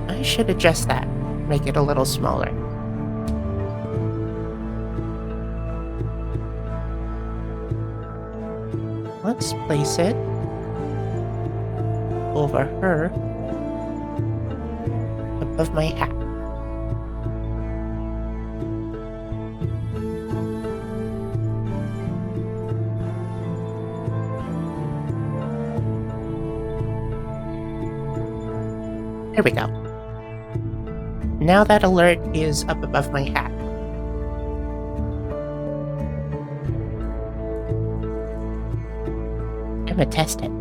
I should adjust that. Make it a little smaller. Let's place it over her, above my hat. There we go. Now that alert is up above my hat. I'm gonna test it.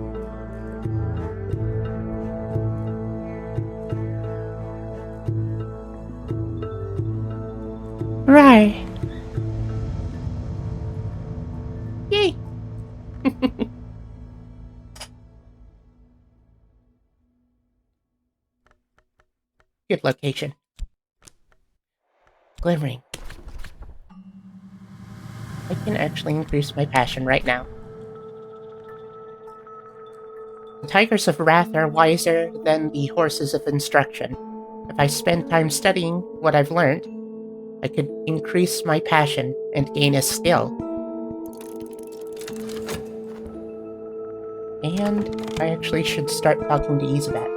Right. Yay! Good location. Glimmering. I can actually increase my passion right now. The tigers of wrath are wiser than the horses of instruction. If I spend time studying what I've learned, I could increase my passion and gain a skill. And I actually should start talking to Elizabeth.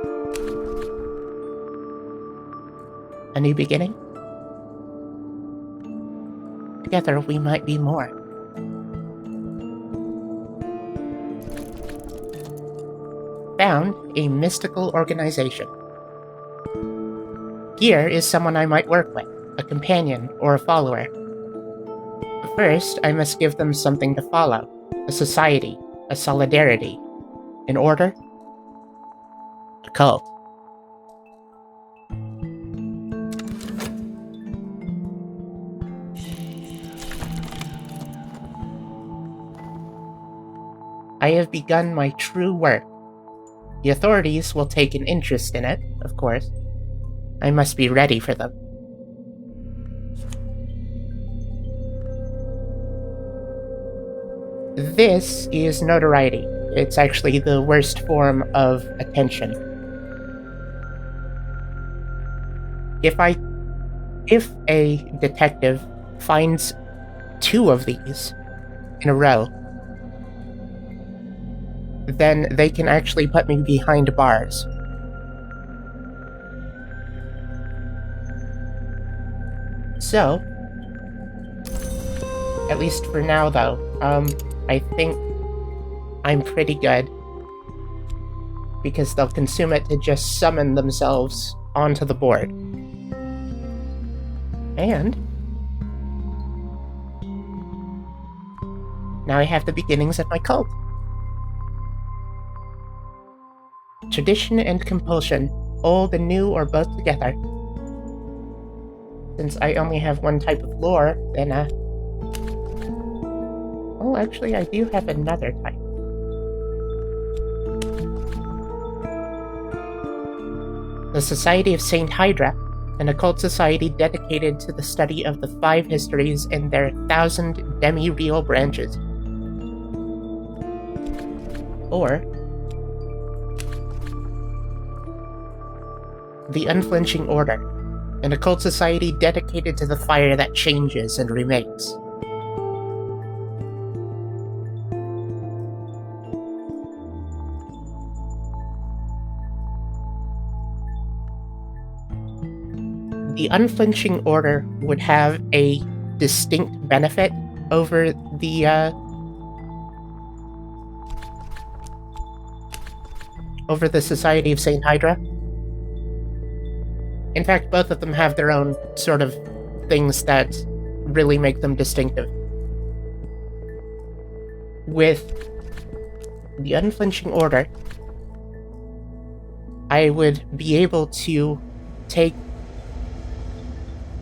A new beginning? Together we might be more. Found a mystical organization. Here is someone I might work with, a companion or a follower. But first, I must give them something to follow, a society, a solidarity, an order, a cult. I have begun my true work. The authorities will take an interest in it, of course. I must be ready for them. This is notoriety. It's actually the worst form of attention. If a detective finds 2 of these in a row, then they can actually put me behind bars. So, at least for now though, I think I'm pretty good, because they'll consume it to just summon themselves onto the board. And now I have the beginnings of my cult. Tradition and compulsion, old and new or both together. Since I only have one type of lore, then oh, actually I do have another type. The Society of Saint Hydra, an occult society dedicated to the study of the 5 histories and their 1,000 demi-real branches. Or the Unflinching Order, an occult society dedicated to the fire that changes and remakes. The Unflinching Order would have a distinct benefit over the Society of Saint Hydra. In fact, both of them have their own sort of things that really make them distinctive. With the Unflinching Order, I would be able to take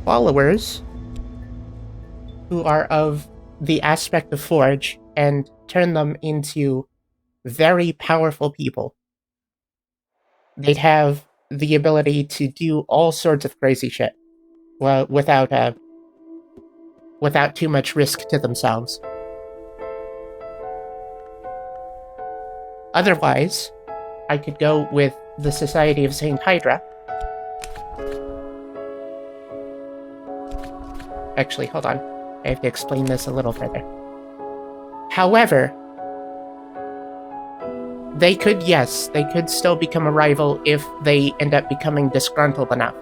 followers who are of the aspect of Forge and turn them into very powerful people. They'd have the ability to do all sorts of crazy shit, well, without too much risk to themselves. Otherwise, I could go with the Society of Saint Hydra. Actually, hold on. I have to explain this a little further. However, they could still become a rival if they end up becoming disgruntled enough.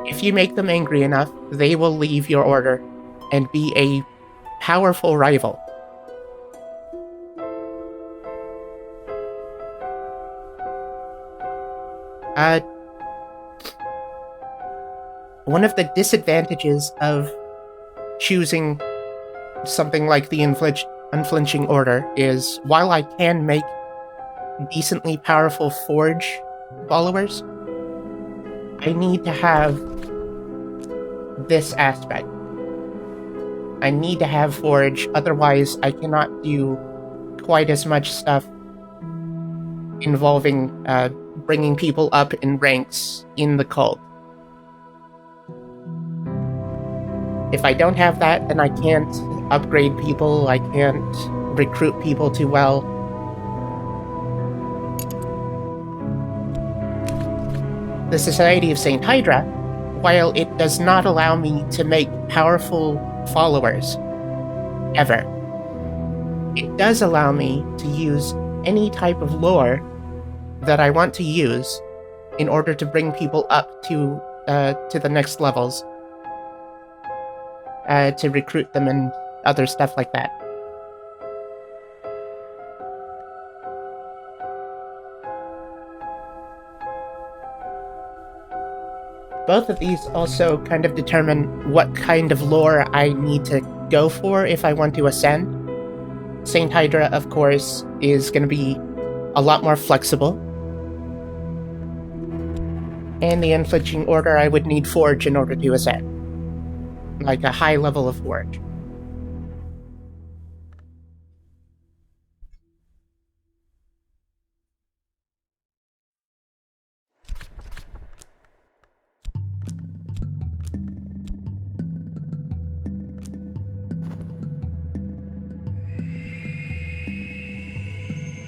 If you make them angry enough, they will leave your order and be a powerful rival. One of the disadvantages of choosing something like the Unflinching Order is, while I can make decently powerful Forge followers, I need to have this aspect. I need to have Forge, otherwise I cannot do quite as much stuff involving bringing people up in ranks in the cult. If I don't have that, then I can't upgrade people, I can't recruit people too well. The Society of Saint Hydra, while it does not allow me to make powerful followers, ever, it does allow me to use any type of lore that I want to use in order to bring people up to the next levels, to recruit them and other stuff like that. Both of these also kind of determine what kind of lore I need to go for if I want to ascend. Saint Hydra, of course, is going to be a lot more flexible. And the Infliction Order, I would need Forge in order to ascend. Like a high level of Forge.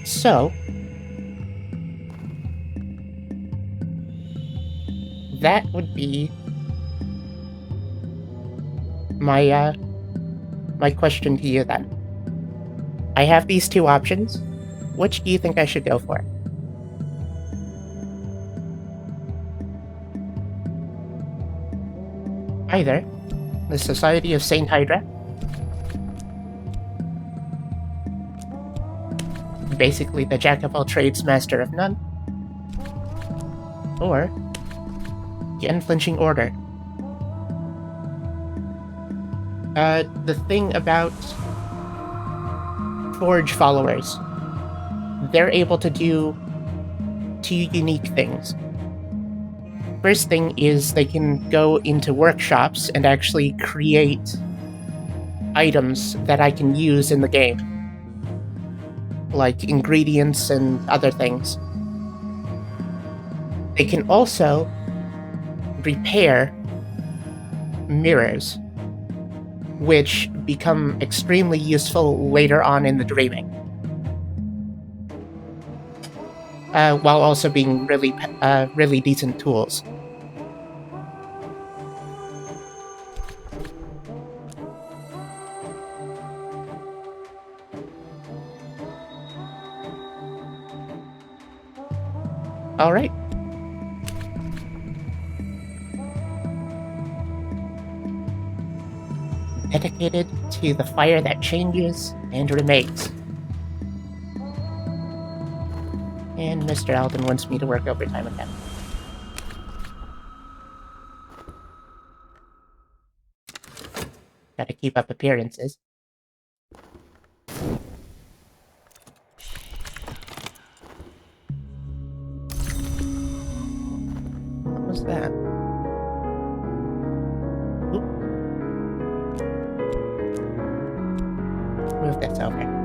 So, that would be my question to you then. I have these two options. Which do you think I should go for? Either the Society of Saint Hydra, basically the jack of all trades, master of none, or the Unflinching Order. The thing about Forge followers, they're able to do two unique things. First thing is they can go into workshops and actually create items that I can use in the game, like ingredients and other things. They can also repair mirrors, which become extremely useful later on in the dreaming. While also being really decent tools. Alright. Dedicated to the fire that changes and remains. And Mr. Alden wants me to work overtime again. Gotta keep up appearances. What was that? Oop. Move this over.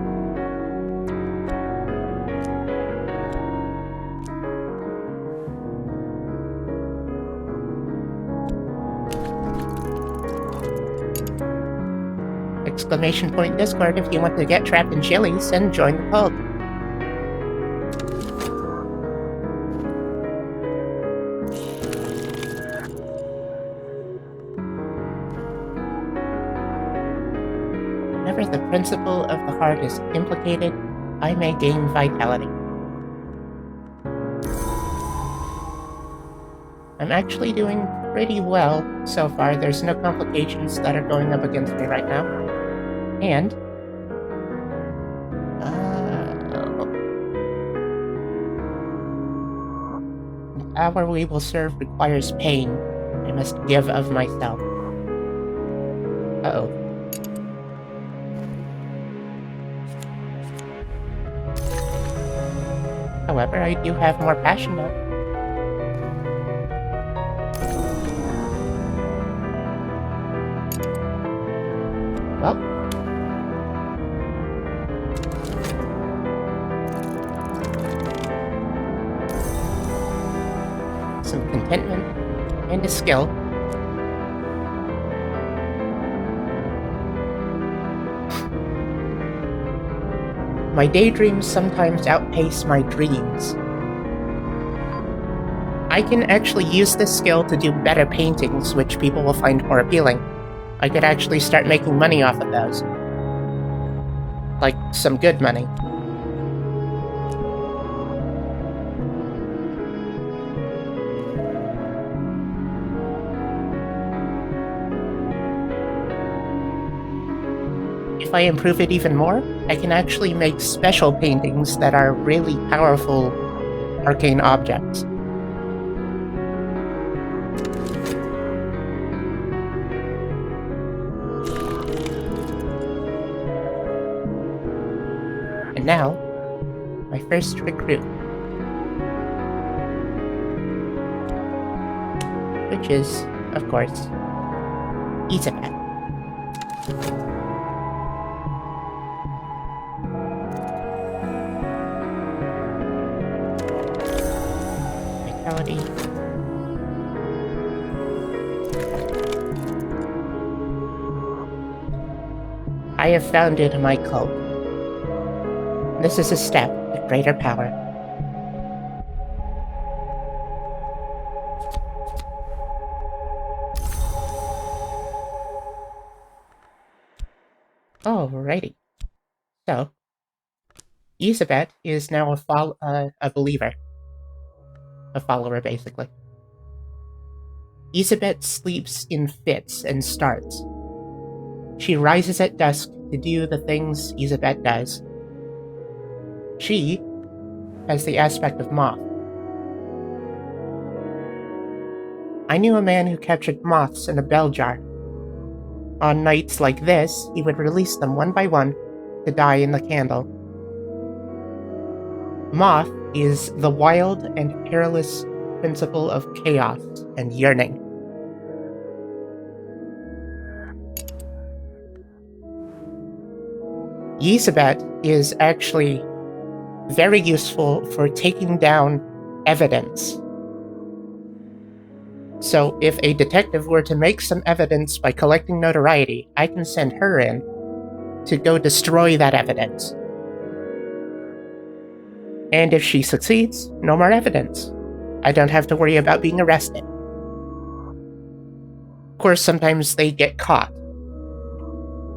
Exclamation point Discord if you want to get trapped in chilies and join the cult. Whenever the principle of the heart is implicated, I may gain vitality. I'm actually doing pretty well so far. There's no complications that are going up against me right now. And the hour we will serve requires pain. I must give of myself. Uh-oh. However, I do have more passion now. Well. Some contentment and a skill. My daydreams sometimes outpace my dreams. I can actually use this skill to do better paintings, which people will find more appealing. I could actually start making money off of those. Like, some good money. If I improve it even more, I can actually make special paintings that are really powerful arcane objects. And now, my first recruit. Which is, of course, Isabel. Vitality. I have founded my cult. This is a step to greater power. Alrighty. So, Isabet is now a believer. A follower, basically. Isabet sleeps in fits and starts. She rises at dusk to do the things Isabet does. She has the aspect of moth. I knew a man who captured moths in a bell jar. On nights like this, he would release them one by one to die in the candle. Moth is the wild and perilous principle of chaos and yearning. Isabet is actually very useful for taking down evidence. So if a detective were to make some evidence by collecting notoriety, I can send her in to go destroy that evidence. And if she succeeds, no more evidence. I don't have to worry about being arrested. Of course, sometimes they get caught.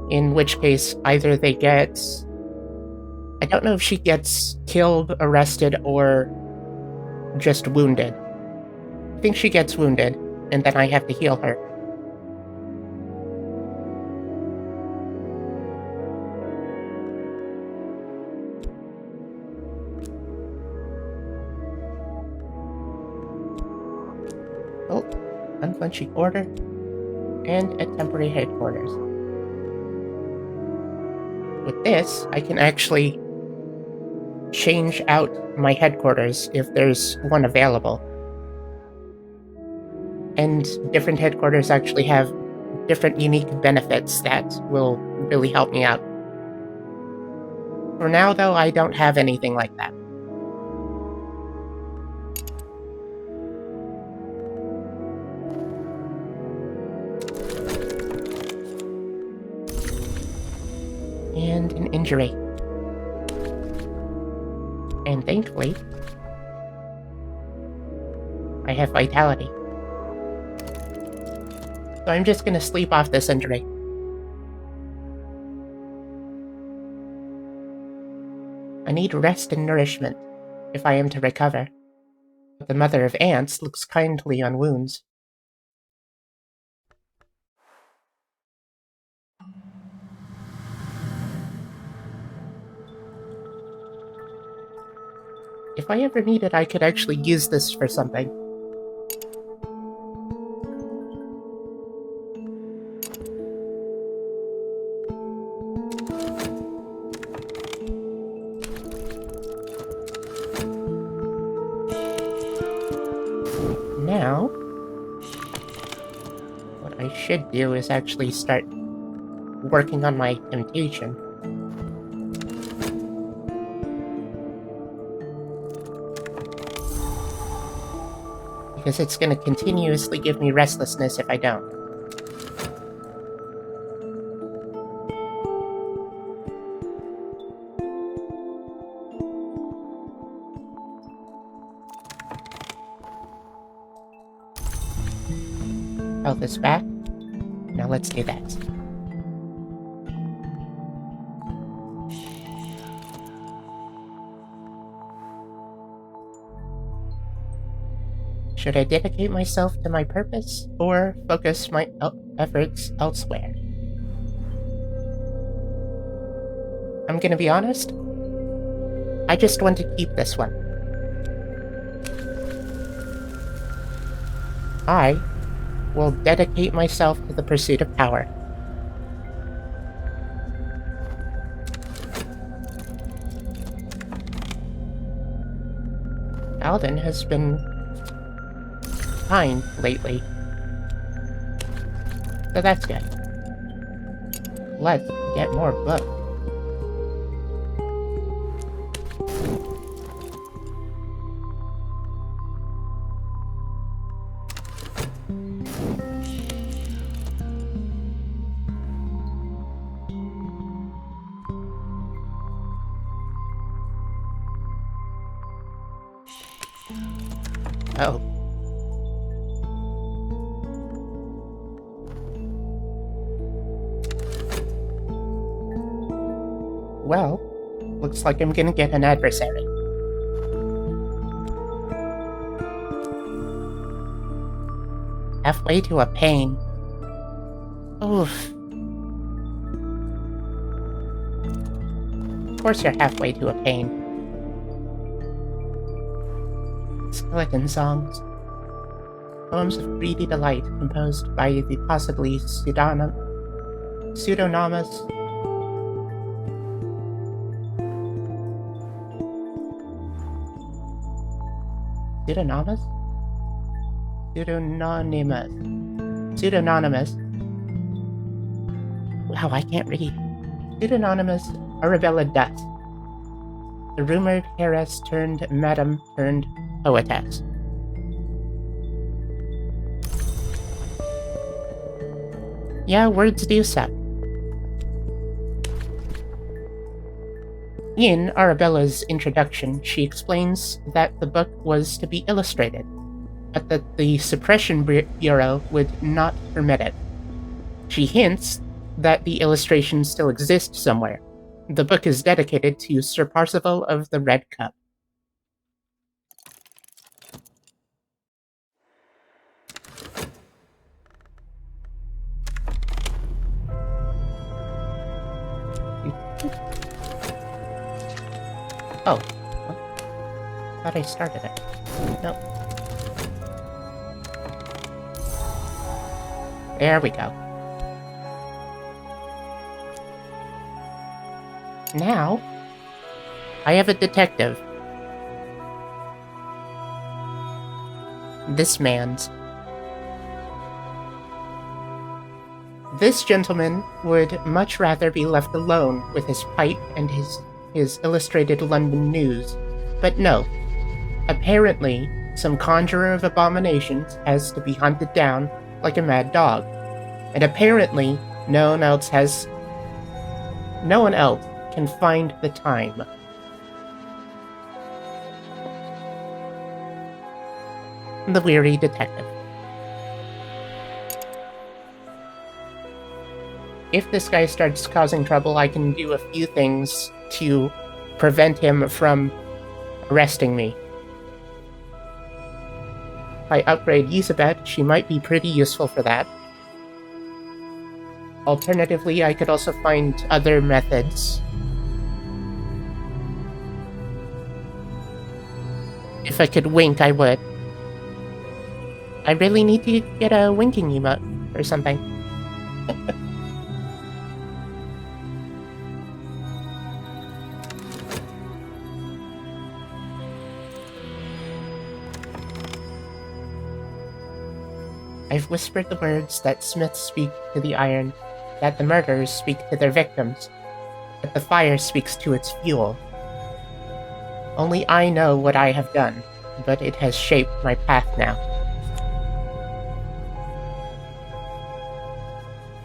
In which case, either they get... I don't know if she gets killed, arrested, or just wounded. I think she gets wounded, and then I have to heal her. Oh, unflinching order, and a temporary headquarters. With this, I can actually change out my headquarters if there's one available. And different headquarters actually have different unique benefits that will really help me out. For now, though, I don't have anything like that. And an injury. And thankfully, I have vitality. So I'm just gonna sleep off this injury. I need rest and nourishment if I am to recover. But the mother of ants looks kindly on wounds. If I ever need it, I could actually use this for something. Now, what I should do is actually start working on my temptation. Because it's going to continuously give me restlessness if I don't. Health is back. Now let's do that. Should I dedicate myself to my purpose, or focus my efforts elsewhere? I'm gonna be honest. I just want to keep this one. I will dedicate myself to the pursuit of power. Alden has been kind lately. So that's good. Let's get more books. Oh. Well, looks like I'm gonna get an adversary. Halfway to a pain. Oof. Of course you're halfway to a pain. Skeleton songs. Poems of greedy delight composed by the possibly pseudonymous... Pseudonymous? Pseudonymous. Wow, I can't read. Pseudonymous Arabella Dust. The rumored heiress turned madam turned poetess. Yeah, words do suck. In Arabella's introduction, she explains that the book was to be illustrated, but that the Suppression Bureau would not permit it. She hints that the illustrations still exist somewhere. The book is dedicated to Sir Parzival of the Red Cup. Oh. Thought I started it. Nope. There we go. Now, I have a detective. This man's. This gentleman would much rather be left alone with his pipe and his illustrated London news. But no. Apparently, some conjurer of abominations has to be hunted down like a mad dog. And apparently, no one else can find the time. The weary detective. If this guy starts causing trouble, I can do a few things to prevent him from arresting me. If I upgrade Yzabet, she might be pretty useful for that. Alternatively, I could also find other methods. If I could wink, I would. I really need to get a winking emote or something. I've whispered the words that smiths speak to the iron, that the murderers speak to their victims, that the fire speaks to its fuel. Only I know what I have done, but it has shaped my path now.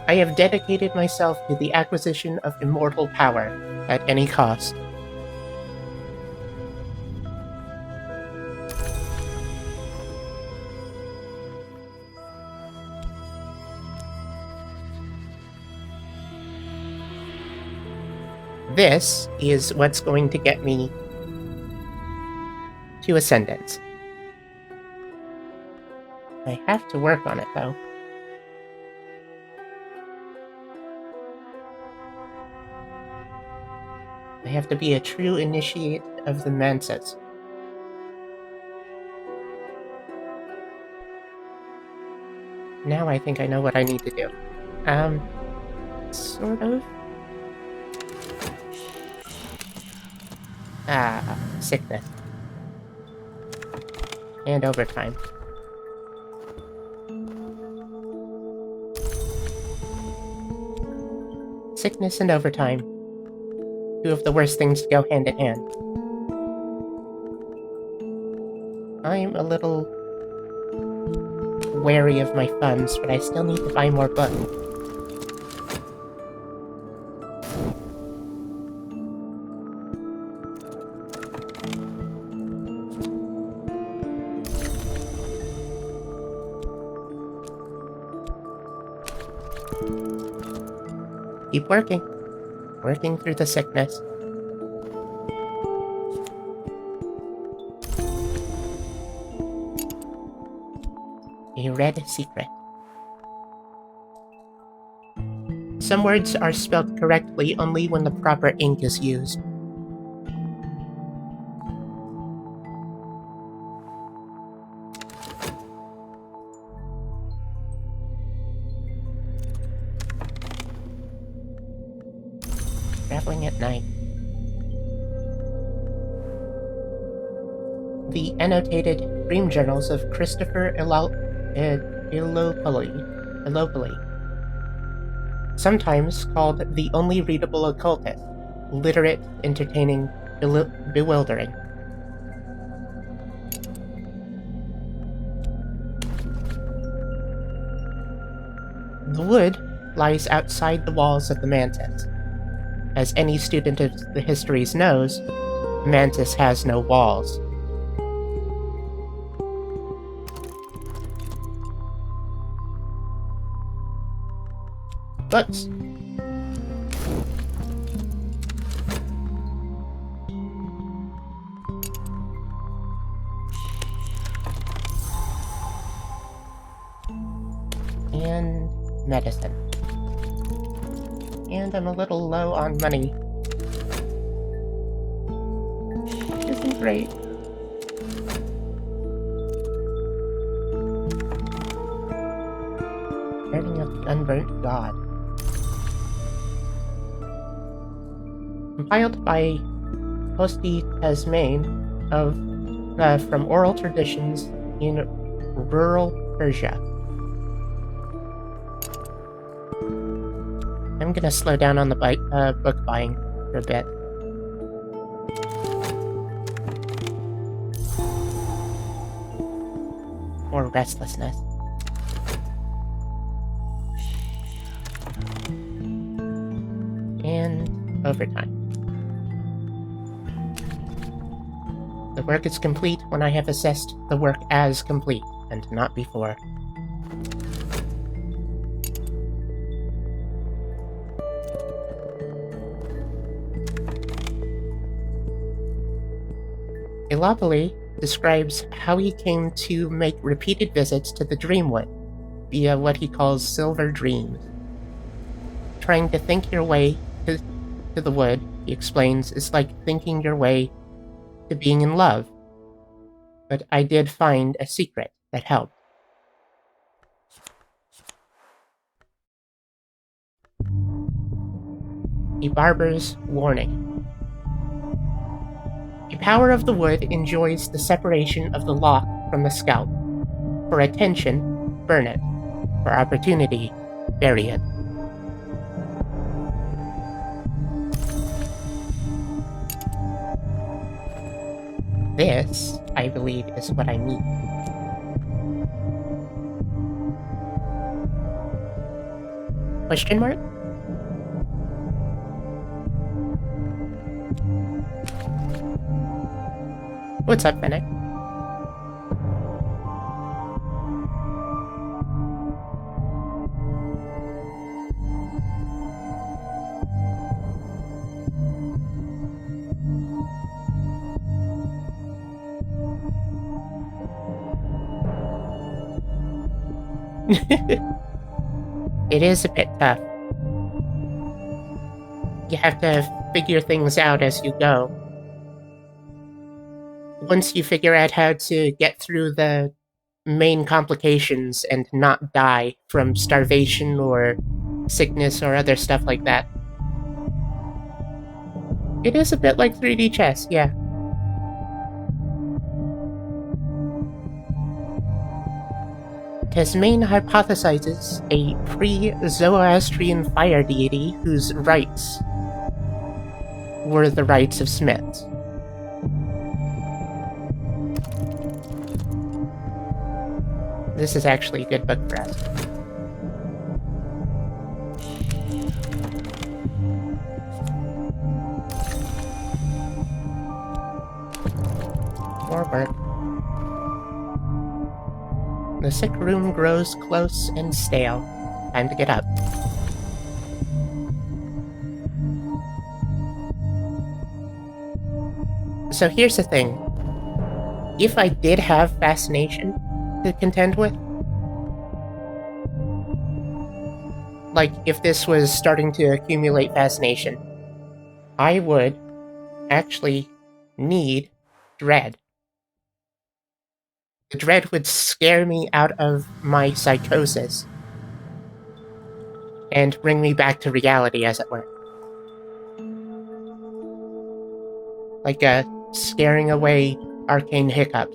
I have dedicated myself to the acquisition of immortal power, at any cost. This is what's going to get me to Ascendance. I have to work on it, though. I have to be a true initiate of the Mansas. Now I think I know what I need to do. Sort of? Sickness. And overtime. Sickness and overtime. Two of the worst things to go hand in hand. I'm a little wary of my funds, but I still need to buy more books. Keep working. Working through the sickness. A red secret. Some words are spelled correctly only when the proper ink is used. Traveling at night. The annotated dream journals of Christopher Illopoli, sometimes called the only readable occultist, literate, entertaining, bewildering. The wood lies outside the walls of the Mantis. As any student of the histories knows, Mantis has no walls. Books. And medicine. And I'm a little low on money. Which isn't great. Burning of the Unburnt God. Compiled by Cultist Simulator from oral traditions in rural Persia. I'm gonna slow down on the book buying for a bit. More restlessness. And overtime. The work is complete when I have assessed the work as complete, and not before. Illopoli describes how he came to make repeated visits to the Dreamwood via what he calls silver dreams. Trying to think your way to the wood, he explains, is like thinking your way to being in love. But I did find a secret that helped. A barber's warning. The power of the wood enjoys the separation of the lock from the scalp. For attention, burn it. For opportunity, bury it. This, I believe, is what I need. Question mark? What's up, Fennec? It is a bit tough. You have to figure things out as you go. Once you figure out how to get through the main complications and not die from starvation or sickness or other stuff like that. It is a bit like 3D chess, yeah. His main hypothesizes a pre-Zoroastrian fire deity whose rites were the rites of smiths. This is actually a good book for us. More work. The sick room grows close and stale. Time to get up. So here's the thing. If I did have fascination to contend with, like if this was starting to accumulate fascination, I would actually need dread. The dread would scare me out of my psychosis and bring me back to reality, as it were. Like scaring away arcane hiccups.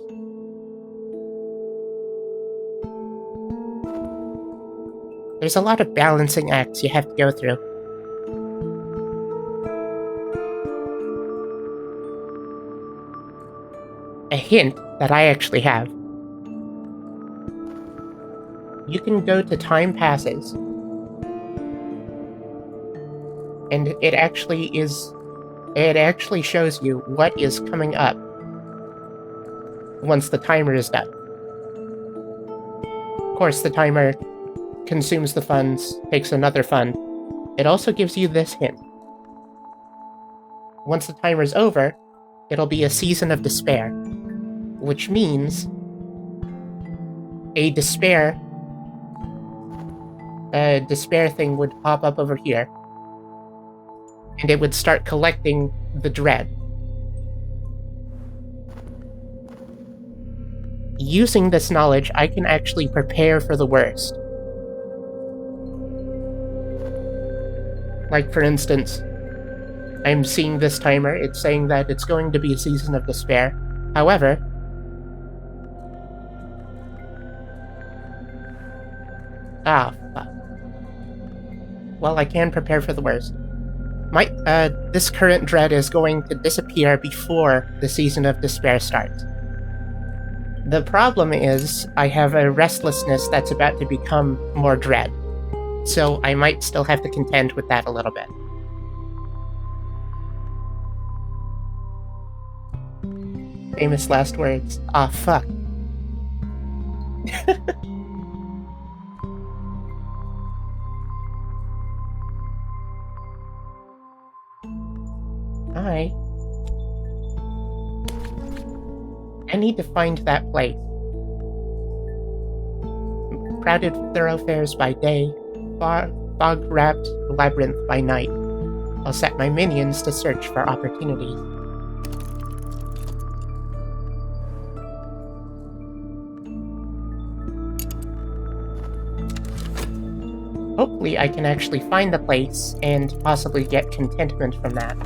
There's a lot of balancing acts you have to go through. A hint that I actually have. You can go to Time Passes, and it actually shows you what is coming up once the timer is done. Of course, the timer consumes the funds, takes another fund. It also gives you this hint. Once the timer's over, it'll be a season of despair, which means a despair thing would pop up over here, and it would start collecting the dread. Using this knowledge, I can actually prepare for the worst. Like, for instance, I'm seeing this timer, it's saying that it's going to be a season of despair. However, fuck. Well, I can prepare for the worst. This current dread is going to disappear before the season of despair starts. The problem is, I have a restlessness that's about to become more dread. So I might still have to contend with that a little bit. Famous last words. Ah, fuck. I need to find that place. Crowded thoroughfares by day, fog-wrapped labyrinth by night. I'll set my minions to search for opportunities. Hopefully I can actually find the place and possibly get contentment from that.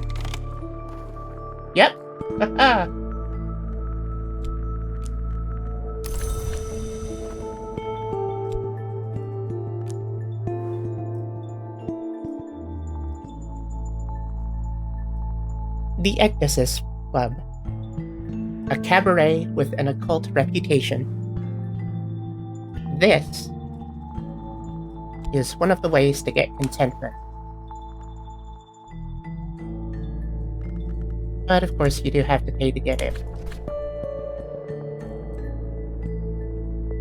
Yep! Haha! The Ecdysis Club. A cabaret with an occult reputation. This is one of the ways to get contentment. But of course you do have to pay to get in.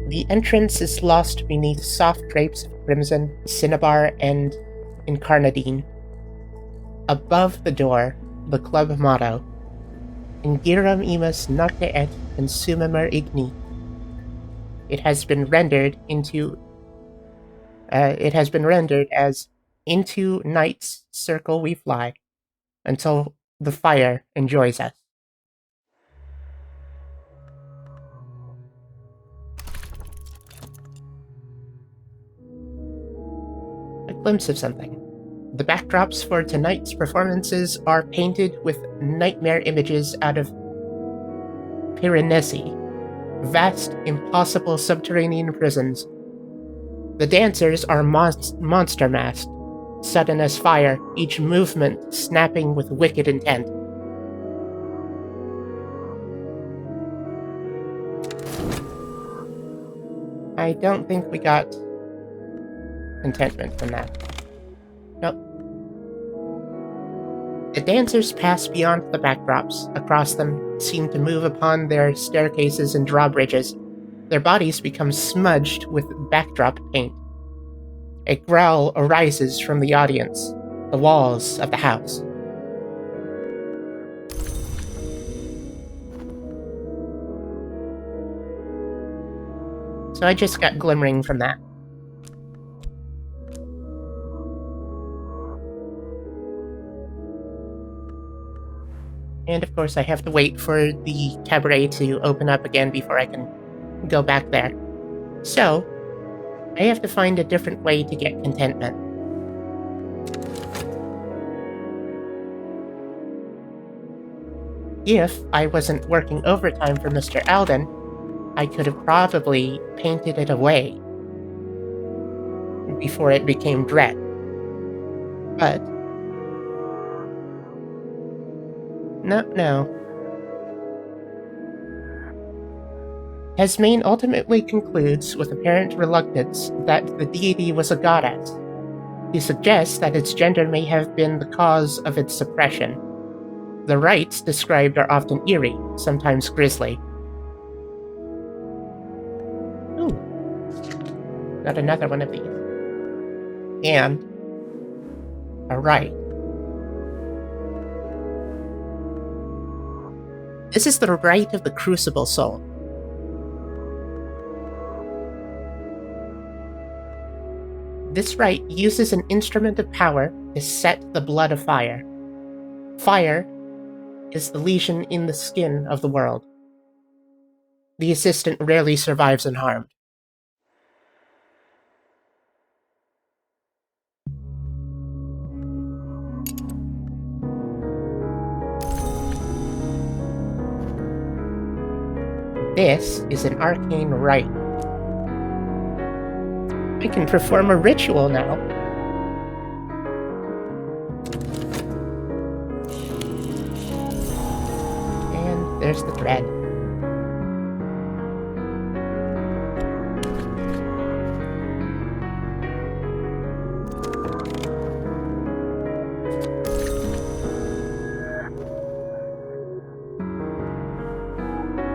The entrance is lost beneath soft drapes of crimson, cinnabar, and incarnadine. Above the door, the club motto, Ingiram imus nocte et consumimer igni. It has been rendered as into night's circle we fly, until the fire enjoys us. A glimpse of something. The backdrops for tonight's performances are painted with nightmare images out of Piranesi, vast, impossible subterranean prisons The dancers are monster masked, sudden as fire, each movement snapping with wicked intent. I don't think we got contentment from that. Nope. The dancers pass beyond the backdrops. Across them, seem to move upon their staircases and drawbridges. Their bodies become smudged with backdrop paint. A growl arises from the audience, the walls of the house. So I just got glimmering from that. And of course I have to wait for the cabaret to open up again before I can go back there. So, I have to find a different way to get contentment. If I wasn't working overtime for Mr. Alden, I could have probably painted it away before it became dread. But no. Tasmane ultimately concludes with apparent reluctance that the deity was a goddess. He suggests that its gender may have been the cause of its suppression. The rites described are often eerie, sometimes grisly. Ooh. Got another one of these. And a rite. This is the rite of the crucible soul. This rite uses an instrument of power to set the blood afire. Fire is the lesion in the skin of the world. The assistant rarely survives unharmed. This is an arcane rite. I can perform a ritual now. And there's the thread.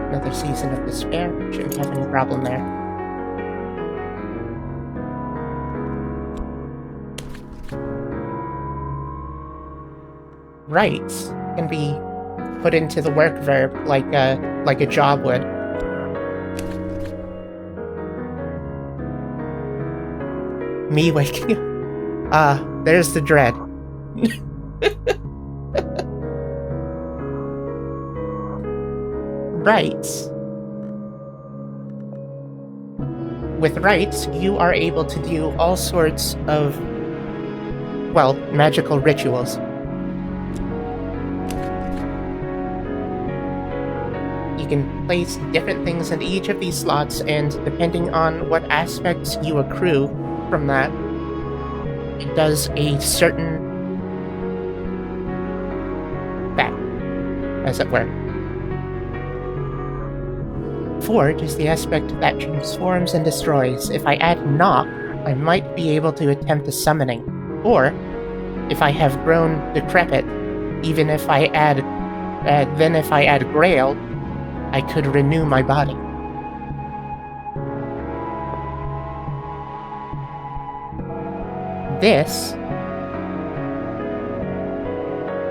Another season of despair. Shouldn't have any problem there. Rights can be put into the work verb like a job would. Me waking up. There's the dread. Rights. With rights, you are able to do all sorts of, well, magical rituals. You can place different things into each of these slots, and depending on what aspects you accrue from that, it does a certain effect, as it were. Forge is the aspect that transforms and destroys. If I add knock, I might be able to attempt a summoning. Or, if I have grown decrepit, even if I add grail, I could renew my body. This,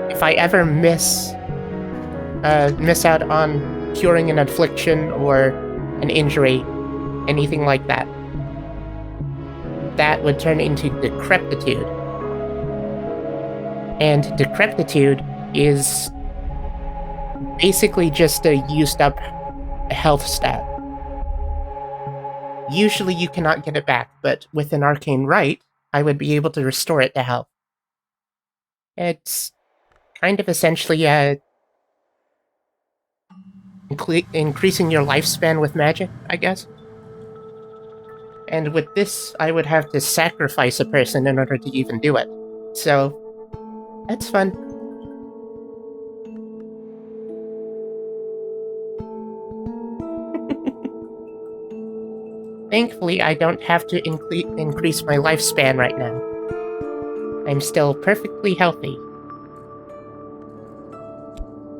if I ever miss out on curing an affliction or an injury, anything like that, that would turn into decrepitude. And decrepitude is basically just a used up health stat. Usually you cannot get it back, but with an arcane rite, I would be able to restore it to health. It's kind of essentially increasing your lifespan with magic, I guess. And with this, I would have to sacrifice a person in order to even do it. So, that's fun. Thankfully, I don't have to increase my lifespan right now. I'm still perfectly healthy.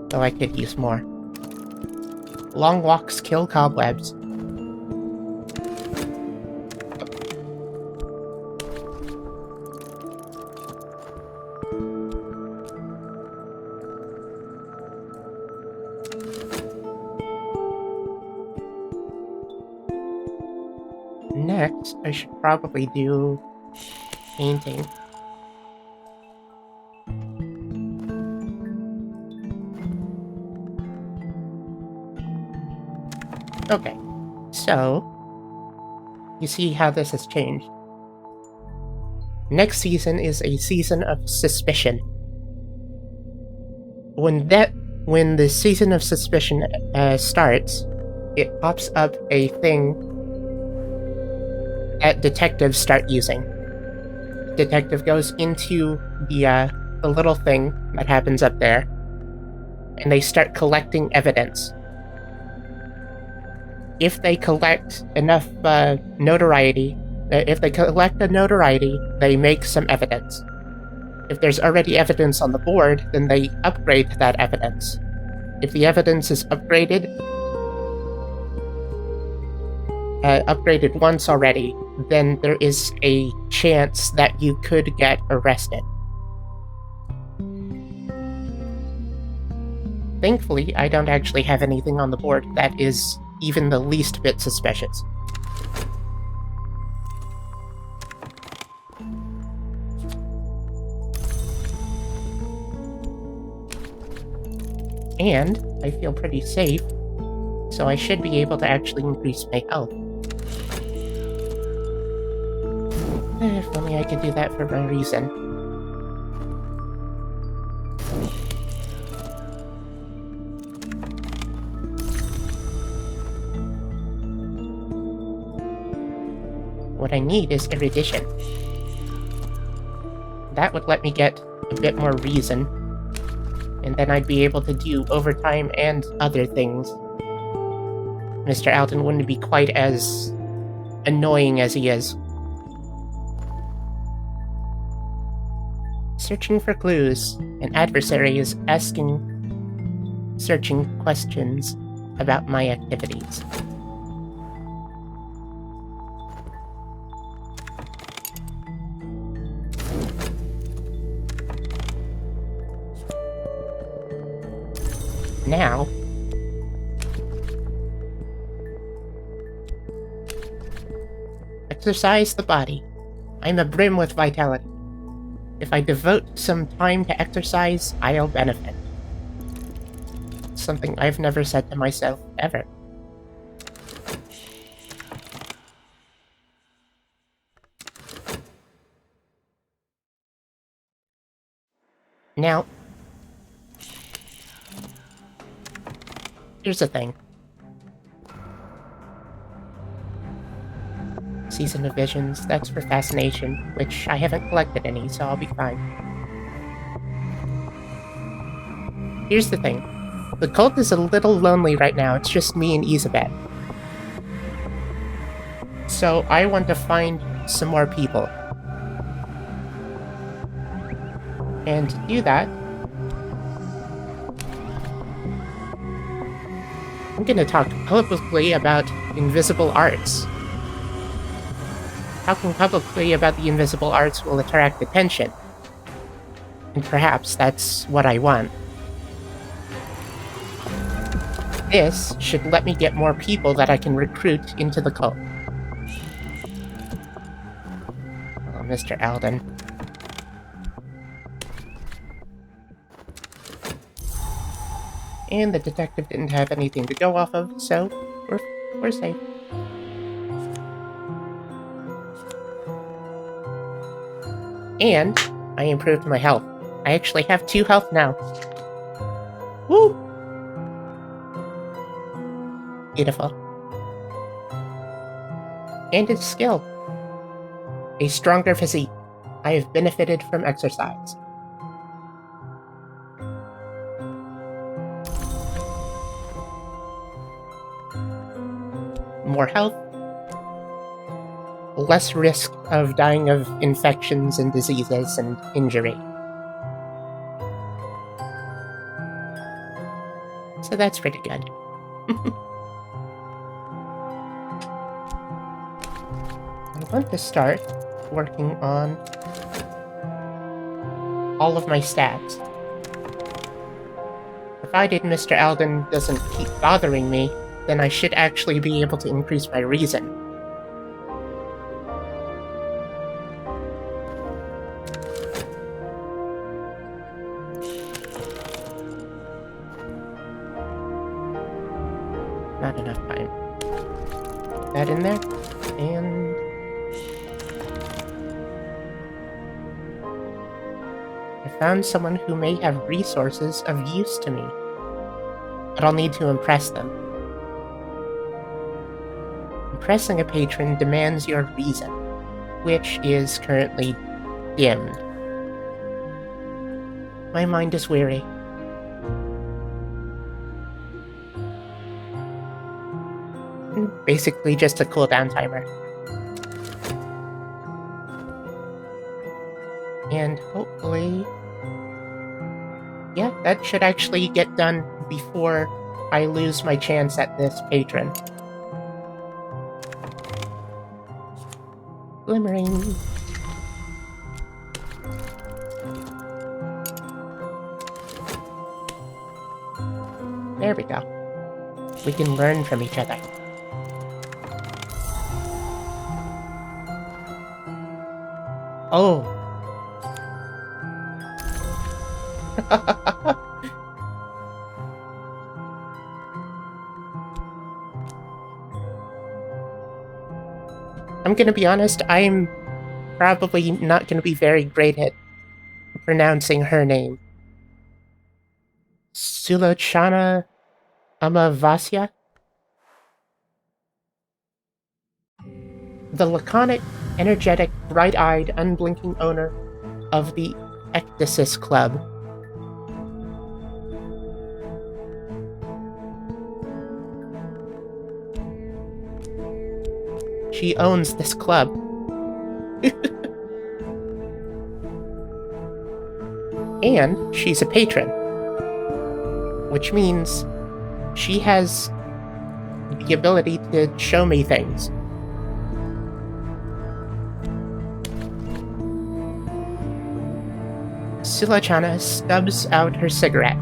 Though I could use more. Long walks kill cobwebs. Next, I should probably do painting. Okay, so you see how this has changed. Next season is a season of suspicion. When the season of suspicion starts, it pops up a thing that detectives start using. Detective goes into the little thing that happens up there, and they start collecting evidence. If they collect enough notoriety, they make some evidence. If there's already evidence on the board, then they upgrade that evidence. If the evidence is upgraded once already, then there is a chance that you could get arrested. Thankfully, I don't actually have anything on the board that is even the least bit suspicious. And I feel pretty safe, so I should be able to actually increase my health. If only I could do that for no reason. What I need is erudition. That would let me get a bit more reason, and then I'd be able to do overtime and other things. Mr. Alden wouldn't be quite as annoying as he is. Searching for clues. An adversary is searching questions about my activities. Now, exercise the body. I'm abrim with vitality. If I devote some time to exercise, I'll benefit. Something I've never said to myself, ever. Now, here's the thing. Season of Visions, that's for Fascination, which I haven't collected any, so I'll be fine. Here's the thing. The cult is a little lonely right now, it's just me and Isabet. So I want to find some more people. And to do that, I'm gonna talk publicly about invisible arts. Talking publicly about the invisible arts will attract attention. And perhaps that's what I want. This should let me get more people that I can recruit into the cult. Oh, Mr. Alden. And the detective didn't have anything to go off of, so we're safe. And I improved my health. I actually have 2 health now. Woo! Beautiful. And its skill. A stronger physique. I have benefited from exercise. More health. Less risk of dying of infections and diseases and injury. So that's pretty good. I want to start working on all of my stats. Provided Mr. Alden doesn't keep bothering me, then I should actually be able to increase my reason. Not enough time. Put that in there, and... I found someone who may have resources of use to me, but I'll need to impress them. Impressing a patron demands your reason, which is currently dimmed. My mind is weary. Basically just a cooldown timer. And hopefully... yeah, that should actually get done before I lose my chance at this patron. Glimmering. There we go. We can learn from each other. Oh. I'm gonna be honest, I'm probably not gonna be very great at pronouncing her name. Sulochana Amavasya? The laconic, energetic, bright-eyed, unblinking owner of the Ecdysis Club. She owns this club. And she's a patron. Which means she has the ability to show me things. Sulochana stubs out her cigarette.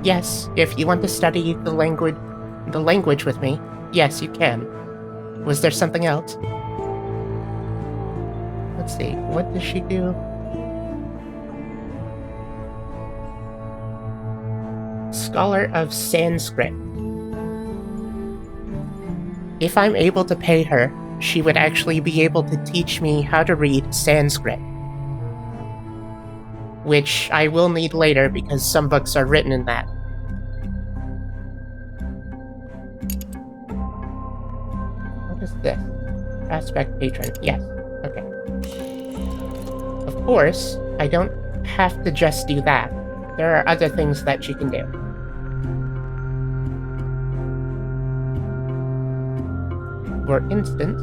Yes, if you want to study the language with me, yes, you can. Was there something else? Let's see, what does she do? Scholar of Sanskrit. If I'm able to pay her, she would actually be able to teach me how to read Sanskrit. Which I will need later because some books are written in that. What is this? Aspect patron. Yes. Okay. Of course, I don't have to just do that. There are other things that she can do. For instance,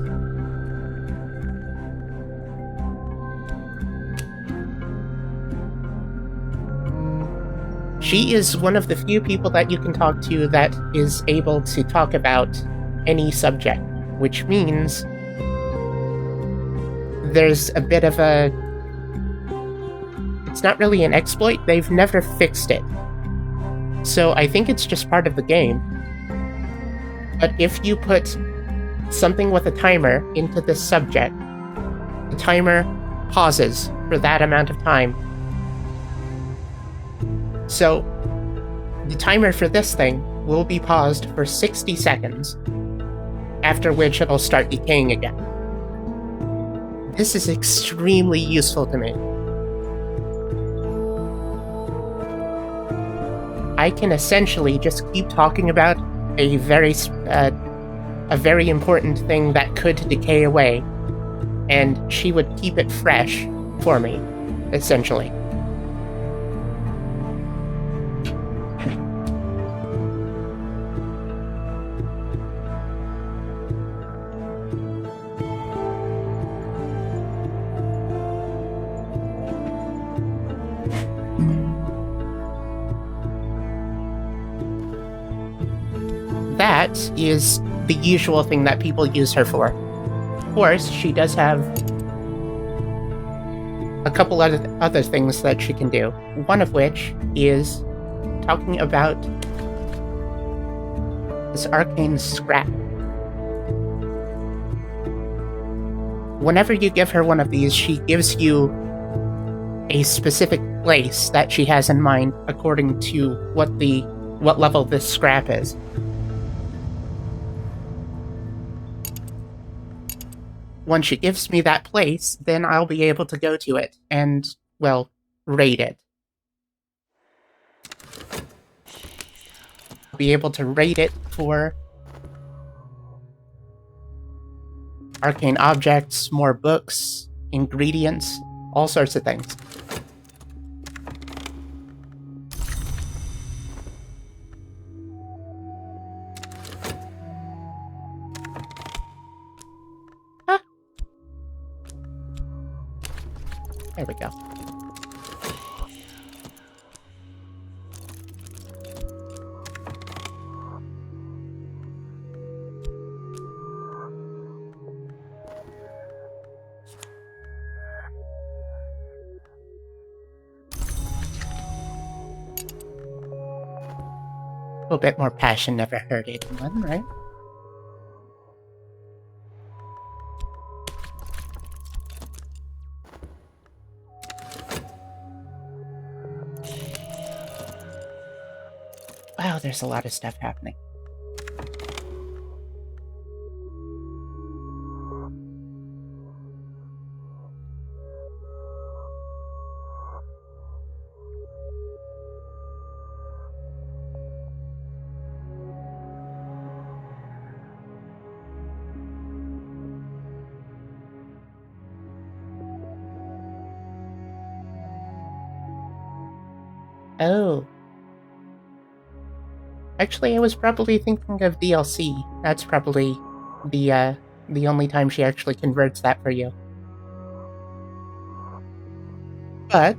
she is one of the few people that you can talk to that is able to talk about any subject, which means there's a bit of a... it's not really an exploit, they've never fixed it. So I think it's just part of the game. But if you put something with a timer into this subject, the timer pauses for that amount of time. So, the timer for this thing will be paused for 60 seconds, after which it'll start decaying again. This is extremely useful to me. I can essentially just keep talking about a a very important thing that could decay away, and she would keep it fresh for me, essentially. That is the usual thing that people use her for. Of course, she does have a couple other things that she can do. One of which is talking about this arcane scrap. Whenever you give her one of these, she gives you a specific place that she has in mind according to what level this scrap is. Once she gives me that place, then I'll be able to go to it and, well, raid it. I'll be able to raid it for arcane objects, more books, ingredients, all sorts of things. There we go. A little bit more passion never hurt anyone, right? Wow, there's a lot of stuff happening. Oh. Actually, I was probably thinking of DLC. That's probably the only time she actually converts that for you. But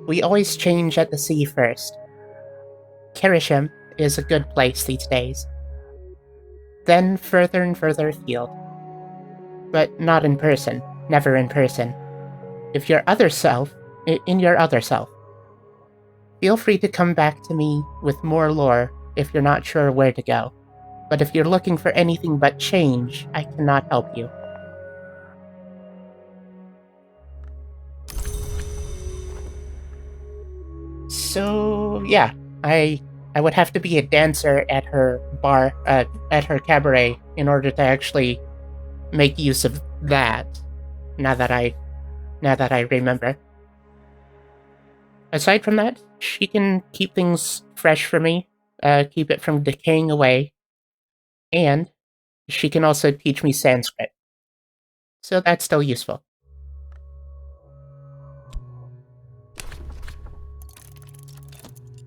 we always change at the sea first. Kirishim is a good place these days. Then further and further afield. But not in person. Never in person. If your other self, in your other self, feel free to come back to me with more lore if you're not sure where to go. But if you're looking for anything but change, I cannot help you. So, yeah, I would have to be a dancer at her bar, at her cabaret, in order to actually make use of that. Now that I remember. Aside from that, she can keep things fresh for me, keep it from decaying away, and she can also teach me Sanskrit. So that's still useful.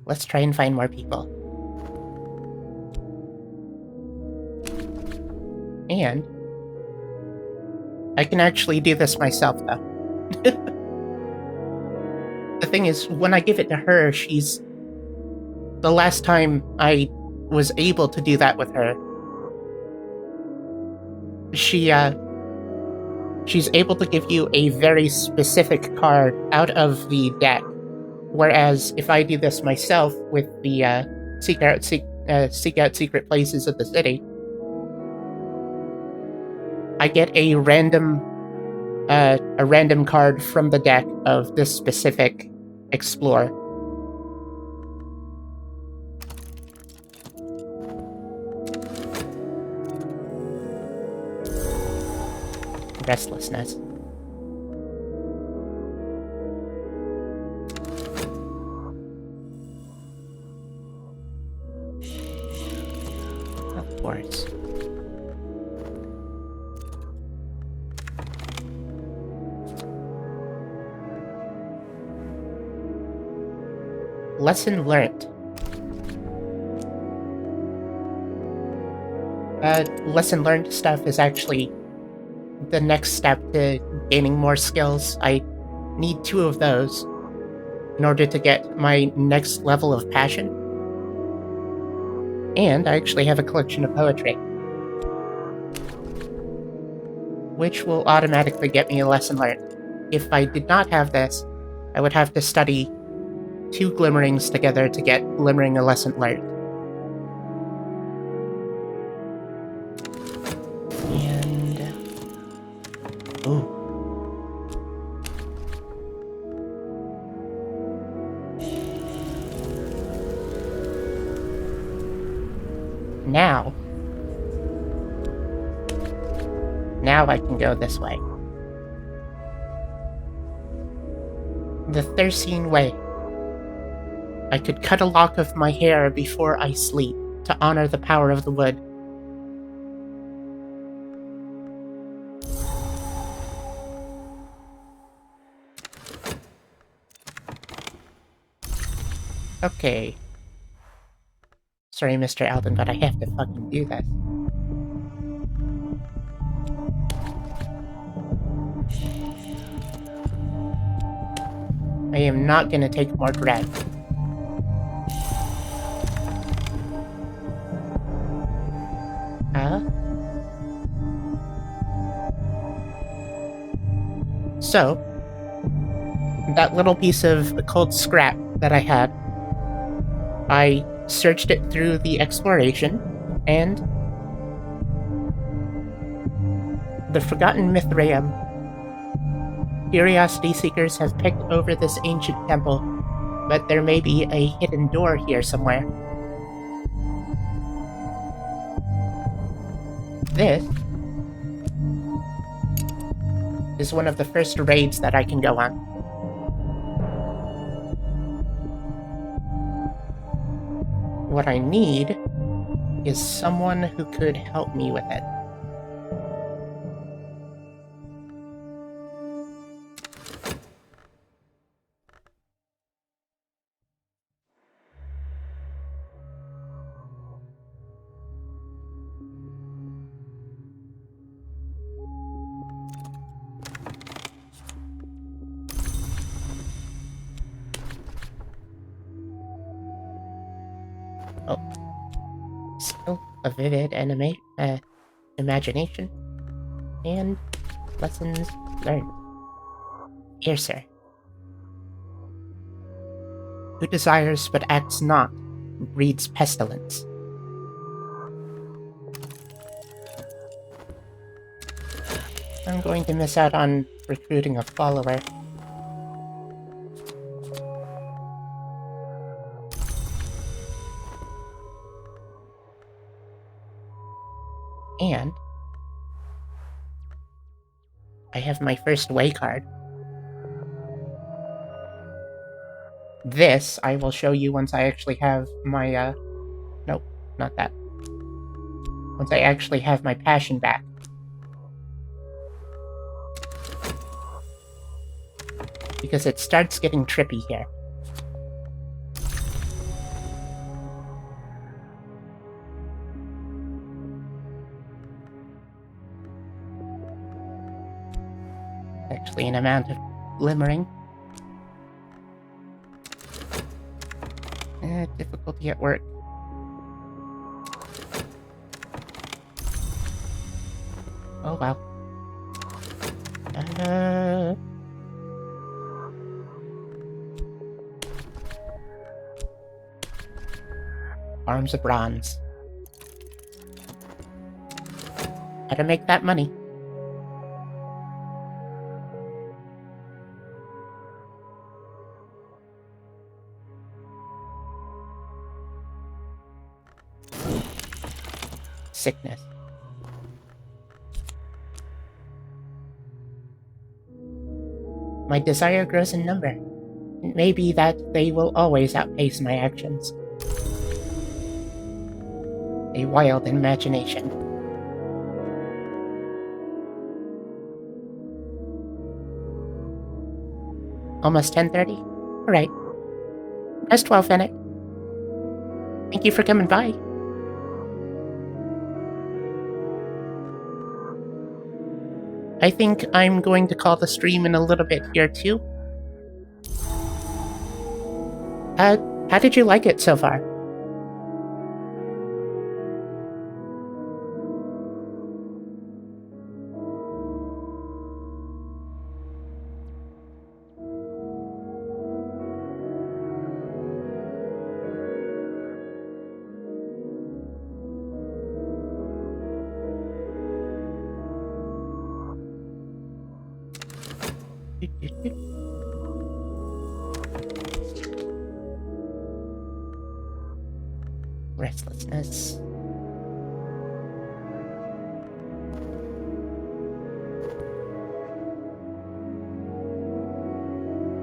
Let's try and find more people. And I can actually do this myself, though. The thing is, when I give it to her, she's... The last time I was able to do that with her, she's able to give you a very specific card out of the deck. Whereas if I do this myself with the seek out secret places of the city, I get a random card from the deck of this specific explore. Restlessness. Force. Lesson learned. Lesson learned stuff is actually the next step to gaining more skills. I need 2 of those in order to get my next level of passion. And I actually have a collection of poetry, which will automatically get me a lesson learned. If I did not have this, I would have to study 2 glimmerings together to get glimmering a lesson learned. And... ooh. Now I can go this way. The Thursine Way. I could cut a lock of my hair before I sleep to honor the power of the wood. Okay. Sorry, Mr. Alden, but I have to fucking do this. I am not gonna take more dread. So, that little piece of occult scrap that I had, I searched it through the exploration, and the Forgotten Mithraeum. Curiosity seekers have picked over this ancient temple, but there may be a hidden door here somewhere. This is one of the first raids that I can go on. What I need is someone who could help me with it. Oh. Still a vivid imagination. And lessons learned. Here, sir. Who desires but acts not, breeds pestilence. I'm going to miss out on recruiting a follower. And I have my first way card. This I will show you once I actually have my, nope, not that. Once I actually have my passion back. Because it starts getting trippy here. Actually, an amount of glimmering. Difficulty at work. Oh wow. Arms of bronze. How to make that money. Sickness. My desire grows in number. It may be that they will always outpace my actions. a wild imagination. Almost 10:30? Alright. Rest well, Fennec. Thank you for coming by. I think I'm going to call the stream in a little bit here, too. How did you like it so far? Restlessness.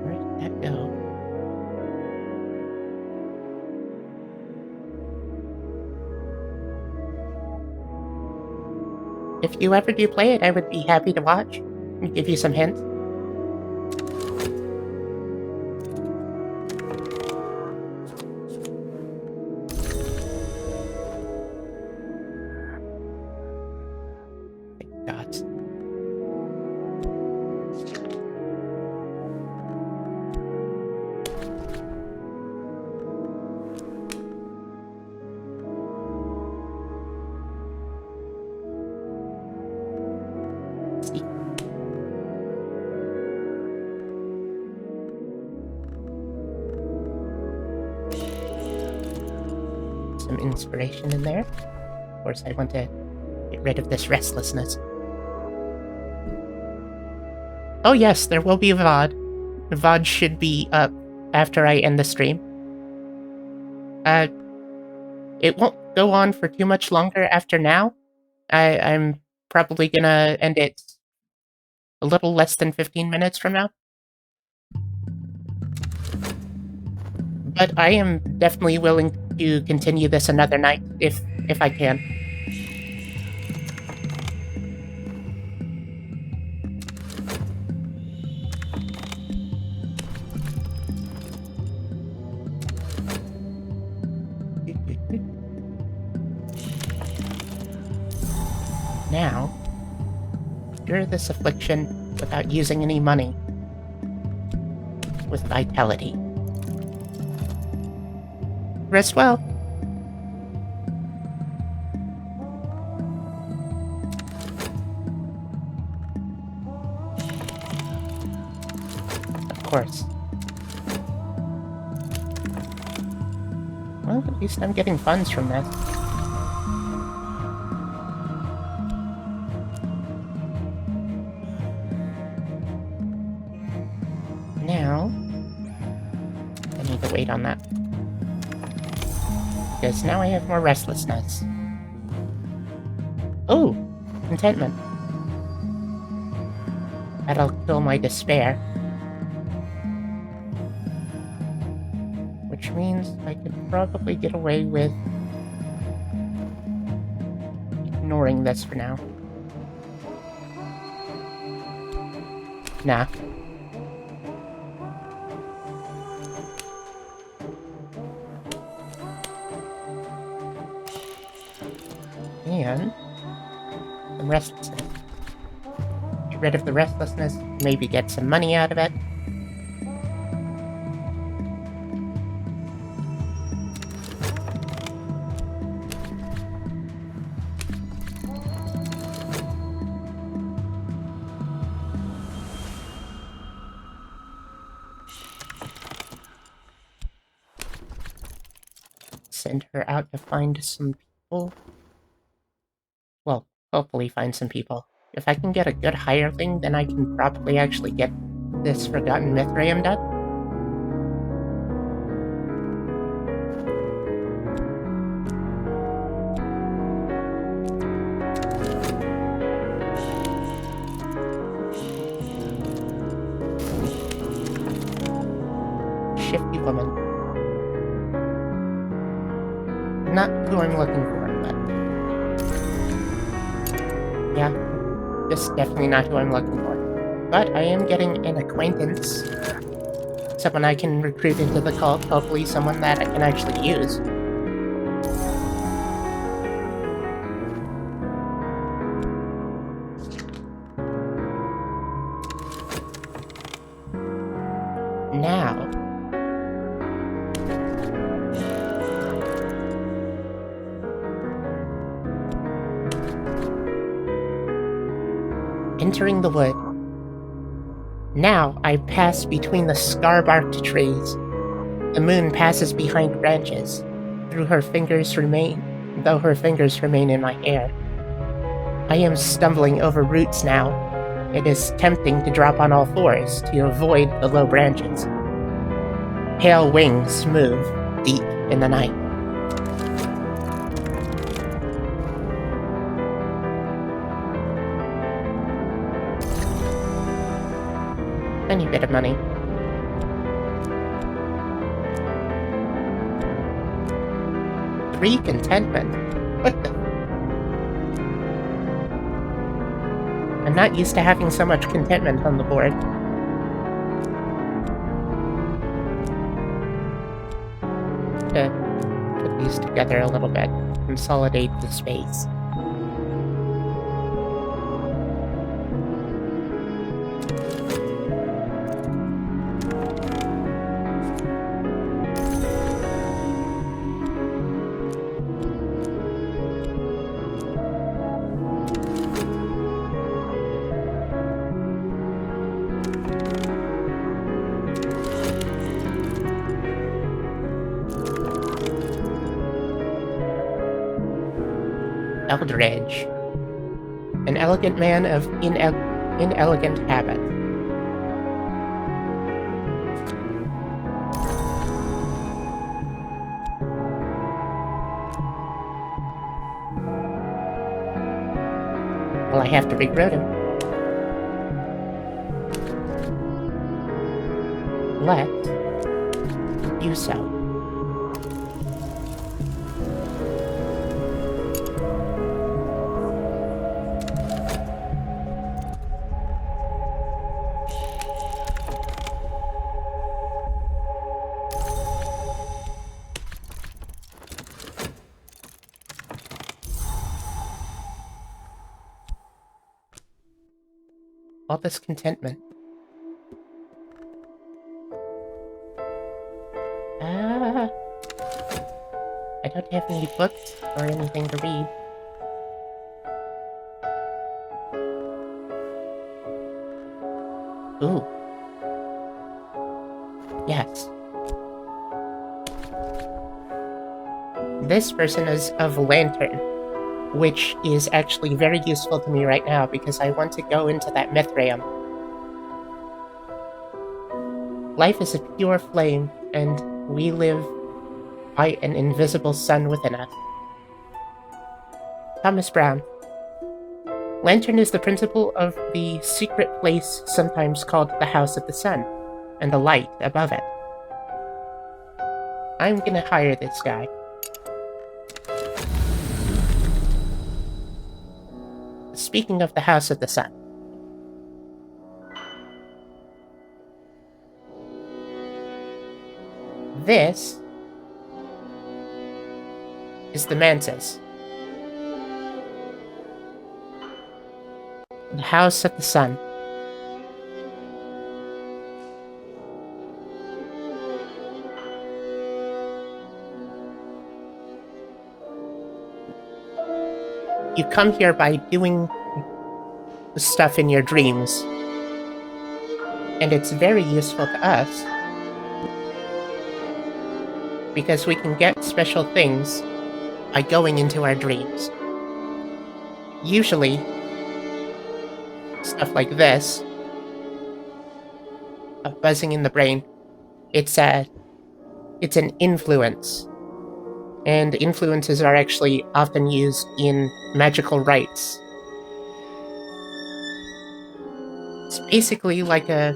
Where did that go? If you ever do play it, I would be happy to watch and give you some hints. Dots. Some inspiration in there. Of course, I want to get rid of this restlessness. Oh yes, there will be a VOD. The VOD should be up after I end the stream. It won't go on for too much longer after now. I'm probably gonna end it a little less than 15 minutes from now. But I am definitely willing to continue this another night if I can. Now, cure this affliction without using any money. With vitality. Rest well. Of course. Well, at least I'm getting funds from this. Now, I need to wait on that. Because now I have more restlessness. Oh, contentment. That'll kill my despair. Which means I could probably get away with ignoring this for now. Nah. And some restlessness. Get rid of the restlessness, maybe get some money out of it. Send her out to find some people. Well, hopefully find some people. If I can get a good hireling, then I can probably actually get this Forgotten Mithraeum done. Shifty woman. Not who I'm looking for, but... Yeah, this is definitely not who I'm looking for. But I am getting an acquaintance. Someone I can recruit into the cult, hopefully someone that I can actually use. Now... entering the wood. Now I pass between the scar-barked trees. The moon passes behind branches, though her fingers remain in my hair. I am stumbling over roots now. It is tempting to drop on all fours to avoid the low branches. Pale wings move deep in the night. Any bit of money. Three contentment? What the? I'm not used to having so much contentment on the board. To put these together a little bit. Consolidate the space. Eldridge. An elegant man of inelegant habit. Well, I have to recruit him. Let's do so. All this contentment. I don't have any books or anything to read. Ooh. Yes. This person is of Lantern, which is actually very useful to me right now because I want to go into that Mithraeum. Life is a pure flame, and we live by an invisible sun within us. Thomas Brown. Lantern is the principle of the secret place sometimes called the House of the Sun, and the light above it. I'm gonna hire this guy. Speaking of the House of the Sun. This is the Mantis. The House of the Sun. You come here by doing stuff in your dreams, and it's very useful to us because we can get special things by going into our dreams. Usually, stuff like this, a buzzing in the brain, it's an influence. And influences are actually often used in magical rites. It's basically like a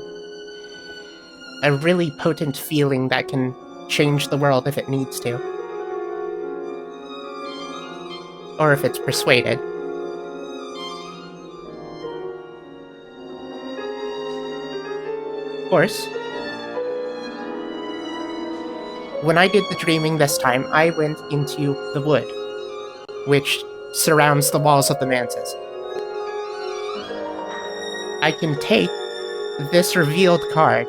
really potent feeling that can change the world if it needs to. Or if it's persuaded. Of course, when I did the dreaming this time, I went into the wood, which surrounds the walls of the manses. I can take this revealed card,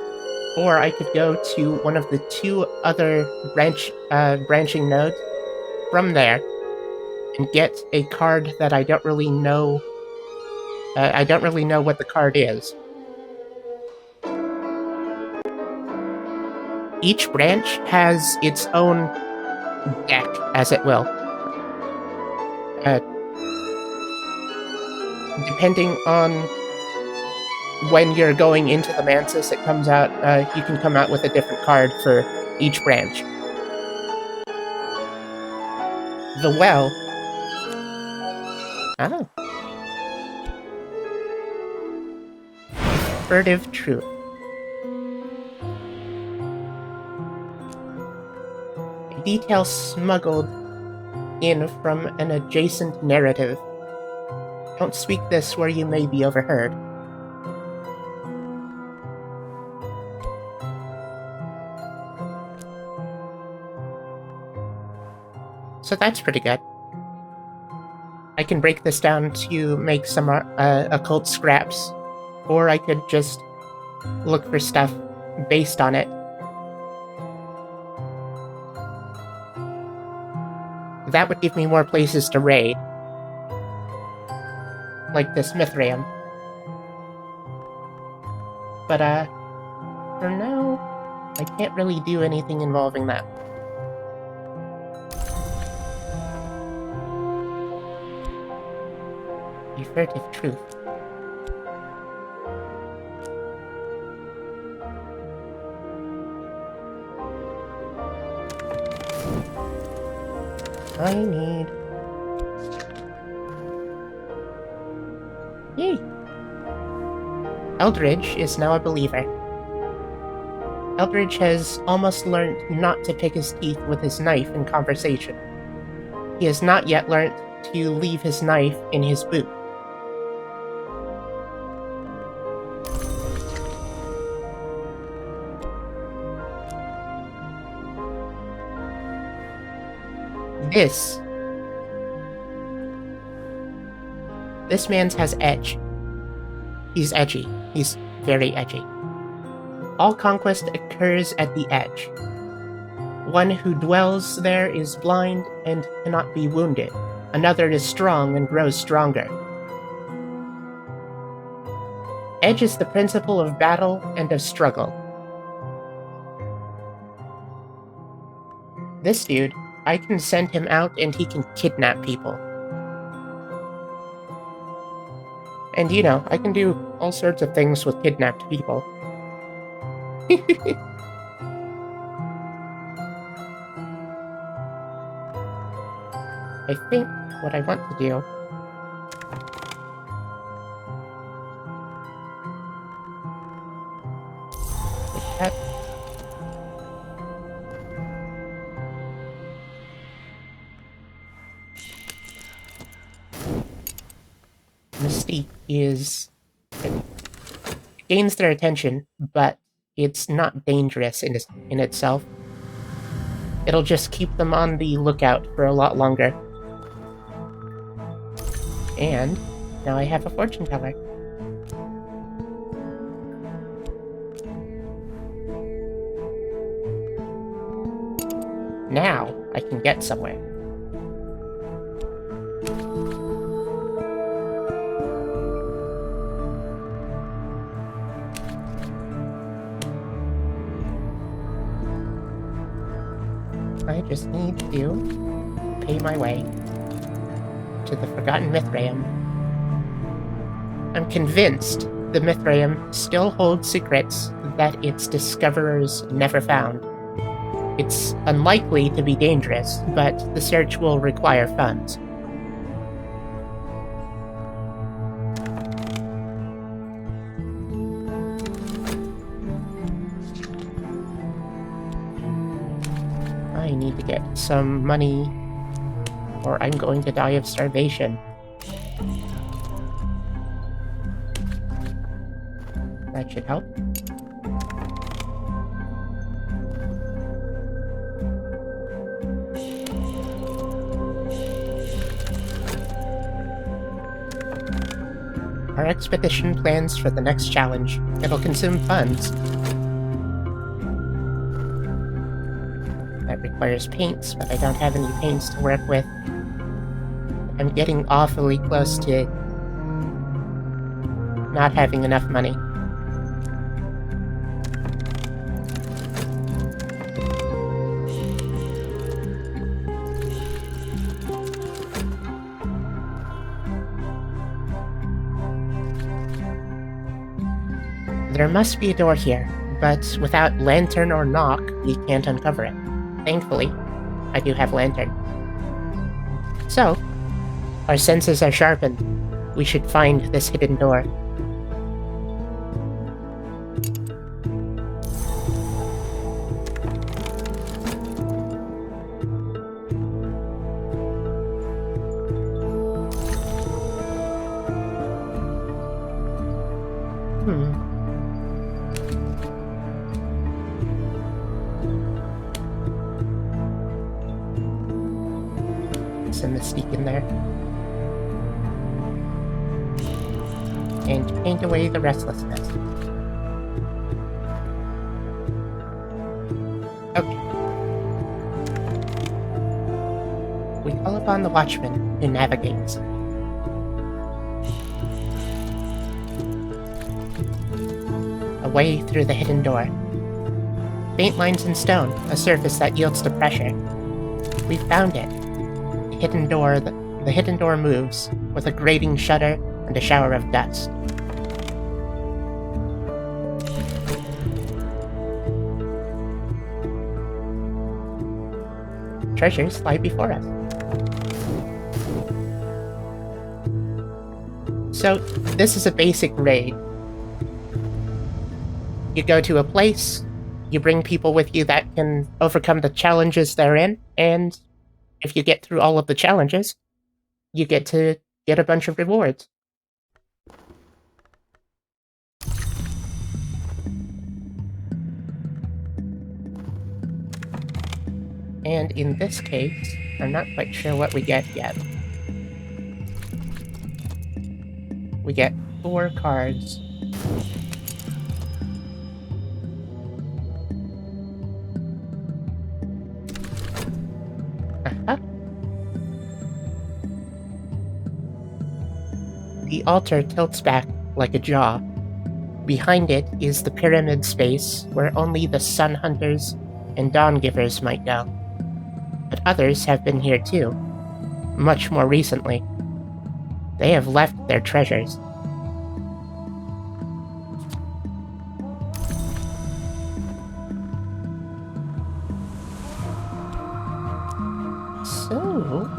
or I could go to one of the two other branching nodes from there and get a card that I don't really know. I don't really know what the card is. Each branch has its own deck, as it will. Depending on when you're going into the Mansis, it comes out. You can come out with a different card for each branch. The well. Oh. Furtive truth. A detail smuggled in from an adjacent narrative. Don't speak this where you may be overheard. So that's pretty good. I can break this down to make some occult scraps, or I could just look for stuff based on it. That would give me more places to raid. Like this Mithraeum. But, for now, I can't really do anything involving that. The furtive truth. I need... Yay! Eldridge is now a believer. Eldridge has almost learned not to pick his teeth with his knife in conversation. He has not yet learned to leave his knife in his boot. This man's has edge. He's edgy. He's very edgy. All conquest occurs at the edge. One who dwells there is blind and cannot be wounded. Another is strong and grows stronger. Edge is the principle of battle and of struggle. This dude, I can send him out and he can kidnap people. And you know, I can do all sorts of things with kidnapped people. I think what I want to do is that Mystique is... It gains their attention, but it's not dangerous in itself. It'll just keep them on the lookout for a lot longer. And now I have a fortune teller. Now I can get somewhere. I just need to pay my way to the Forgotten Mithraeum. I'm convinced the Mithraeum still holds secrets that its discoverers never found. It's unlikely to be dangerous, but the search will require funds. I need to get some money, or I'm going to die of starvation. That should help. Our expedition plans for the next challenge. It'll consume funds. That requires paints, but I don't have any paints to work with. I'm getting awfully close to not having enough money. There must be a door here, but without lantern or knock, we can't uncover it. Thankfully, I do have lantern. So, our senses are sharpened. We should find this hidden door. Some mystique in there. And paint away the restlessness. Okay. We call upon the watchman who navigates. A way through the hidden door. Faint lines in stone, a surface that yields to pressure. We found it. The hidden door moves, with a grating shudder and a shower of dust. Treasures lie before us. So, this is a basic raid. You go to a place, you bring people with you that can overcome the challenges they're in, and if you get through all of the challenges, you get to get a bunch of rewards. And in this case, I'm not quite sure what we get yet. We get 4 cards. The altar tilts back like a jaw. Behind it is the pyramid space where only the sun hunters and dawn givers might go. But others have been here too, much more recently. They have left their treasures. So,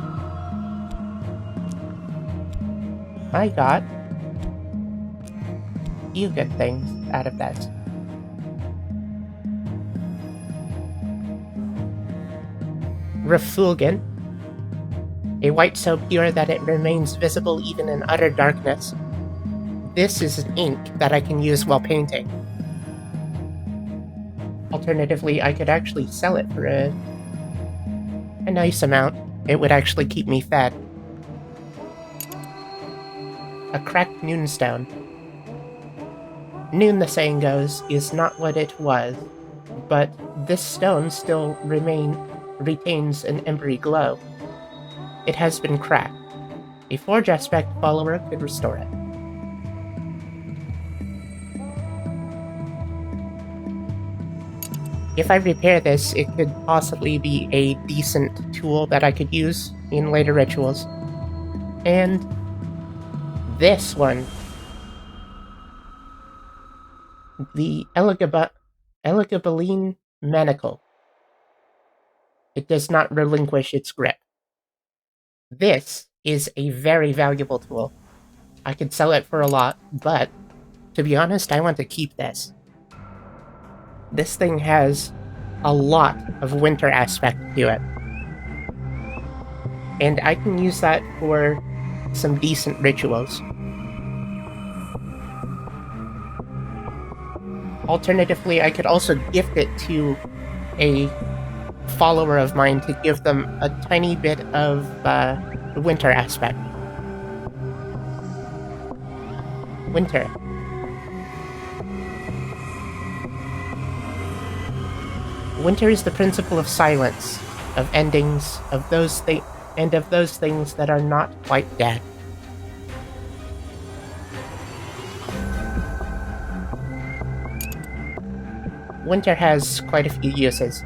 I got a few good things out of that. Refulgent, a white so pure that it remains visible even in utter darkness. This is an ink that I can use while painting. Alternatively, I could actually sell it for a nice amount. It would actually keep me fed. A cracked noonstone. Noon, the saying goes, is not what it was, but this stone still retains an embery glow. It has been cracked. A Forge Aspect follower could restore it. If I repair this, it could possibly be a decent tool that I could use in later rituals. And this one. The Eligibaline Manacle. It does not relinquish its grip. This is a very valuable tool. I could sell it for a lot, but to be honest, I want to keep this. This thing has a lot of winter aspect to it. And I can use that for some decent rituals. Alternatively, I could also gift it to a follower of mine to give them a tiny bit of the winter aspect. Winter. Winter is the principle of silence, of endings, of those things that are not quite dead. Winter has quite a few uses.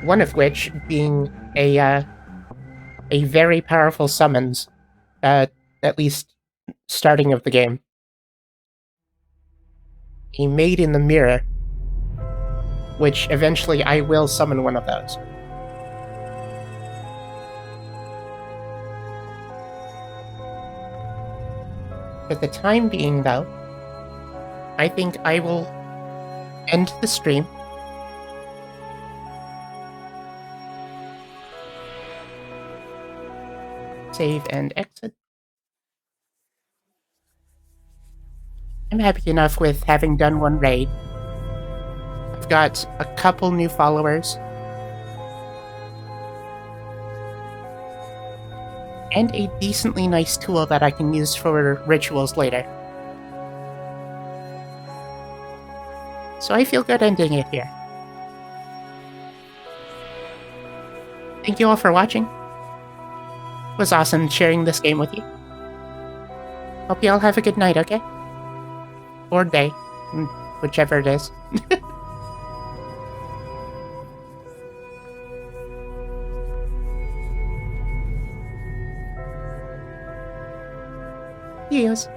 One of which being a very powerful summons, at least starting of the game. A Maid in the Mirror, which eventually I will summon one of those. For the time being, though, I think I will end the stream. Save and exit. I'm happy enough with having done one raid. I've got a couple new followers. And a decently nice tool that I can use for rituals later. So I feel good ending it here. Thank you all for watching. It was awesome sharing this game with you. Hope you all have a good night, okay? Or day, whichever it is. Yes.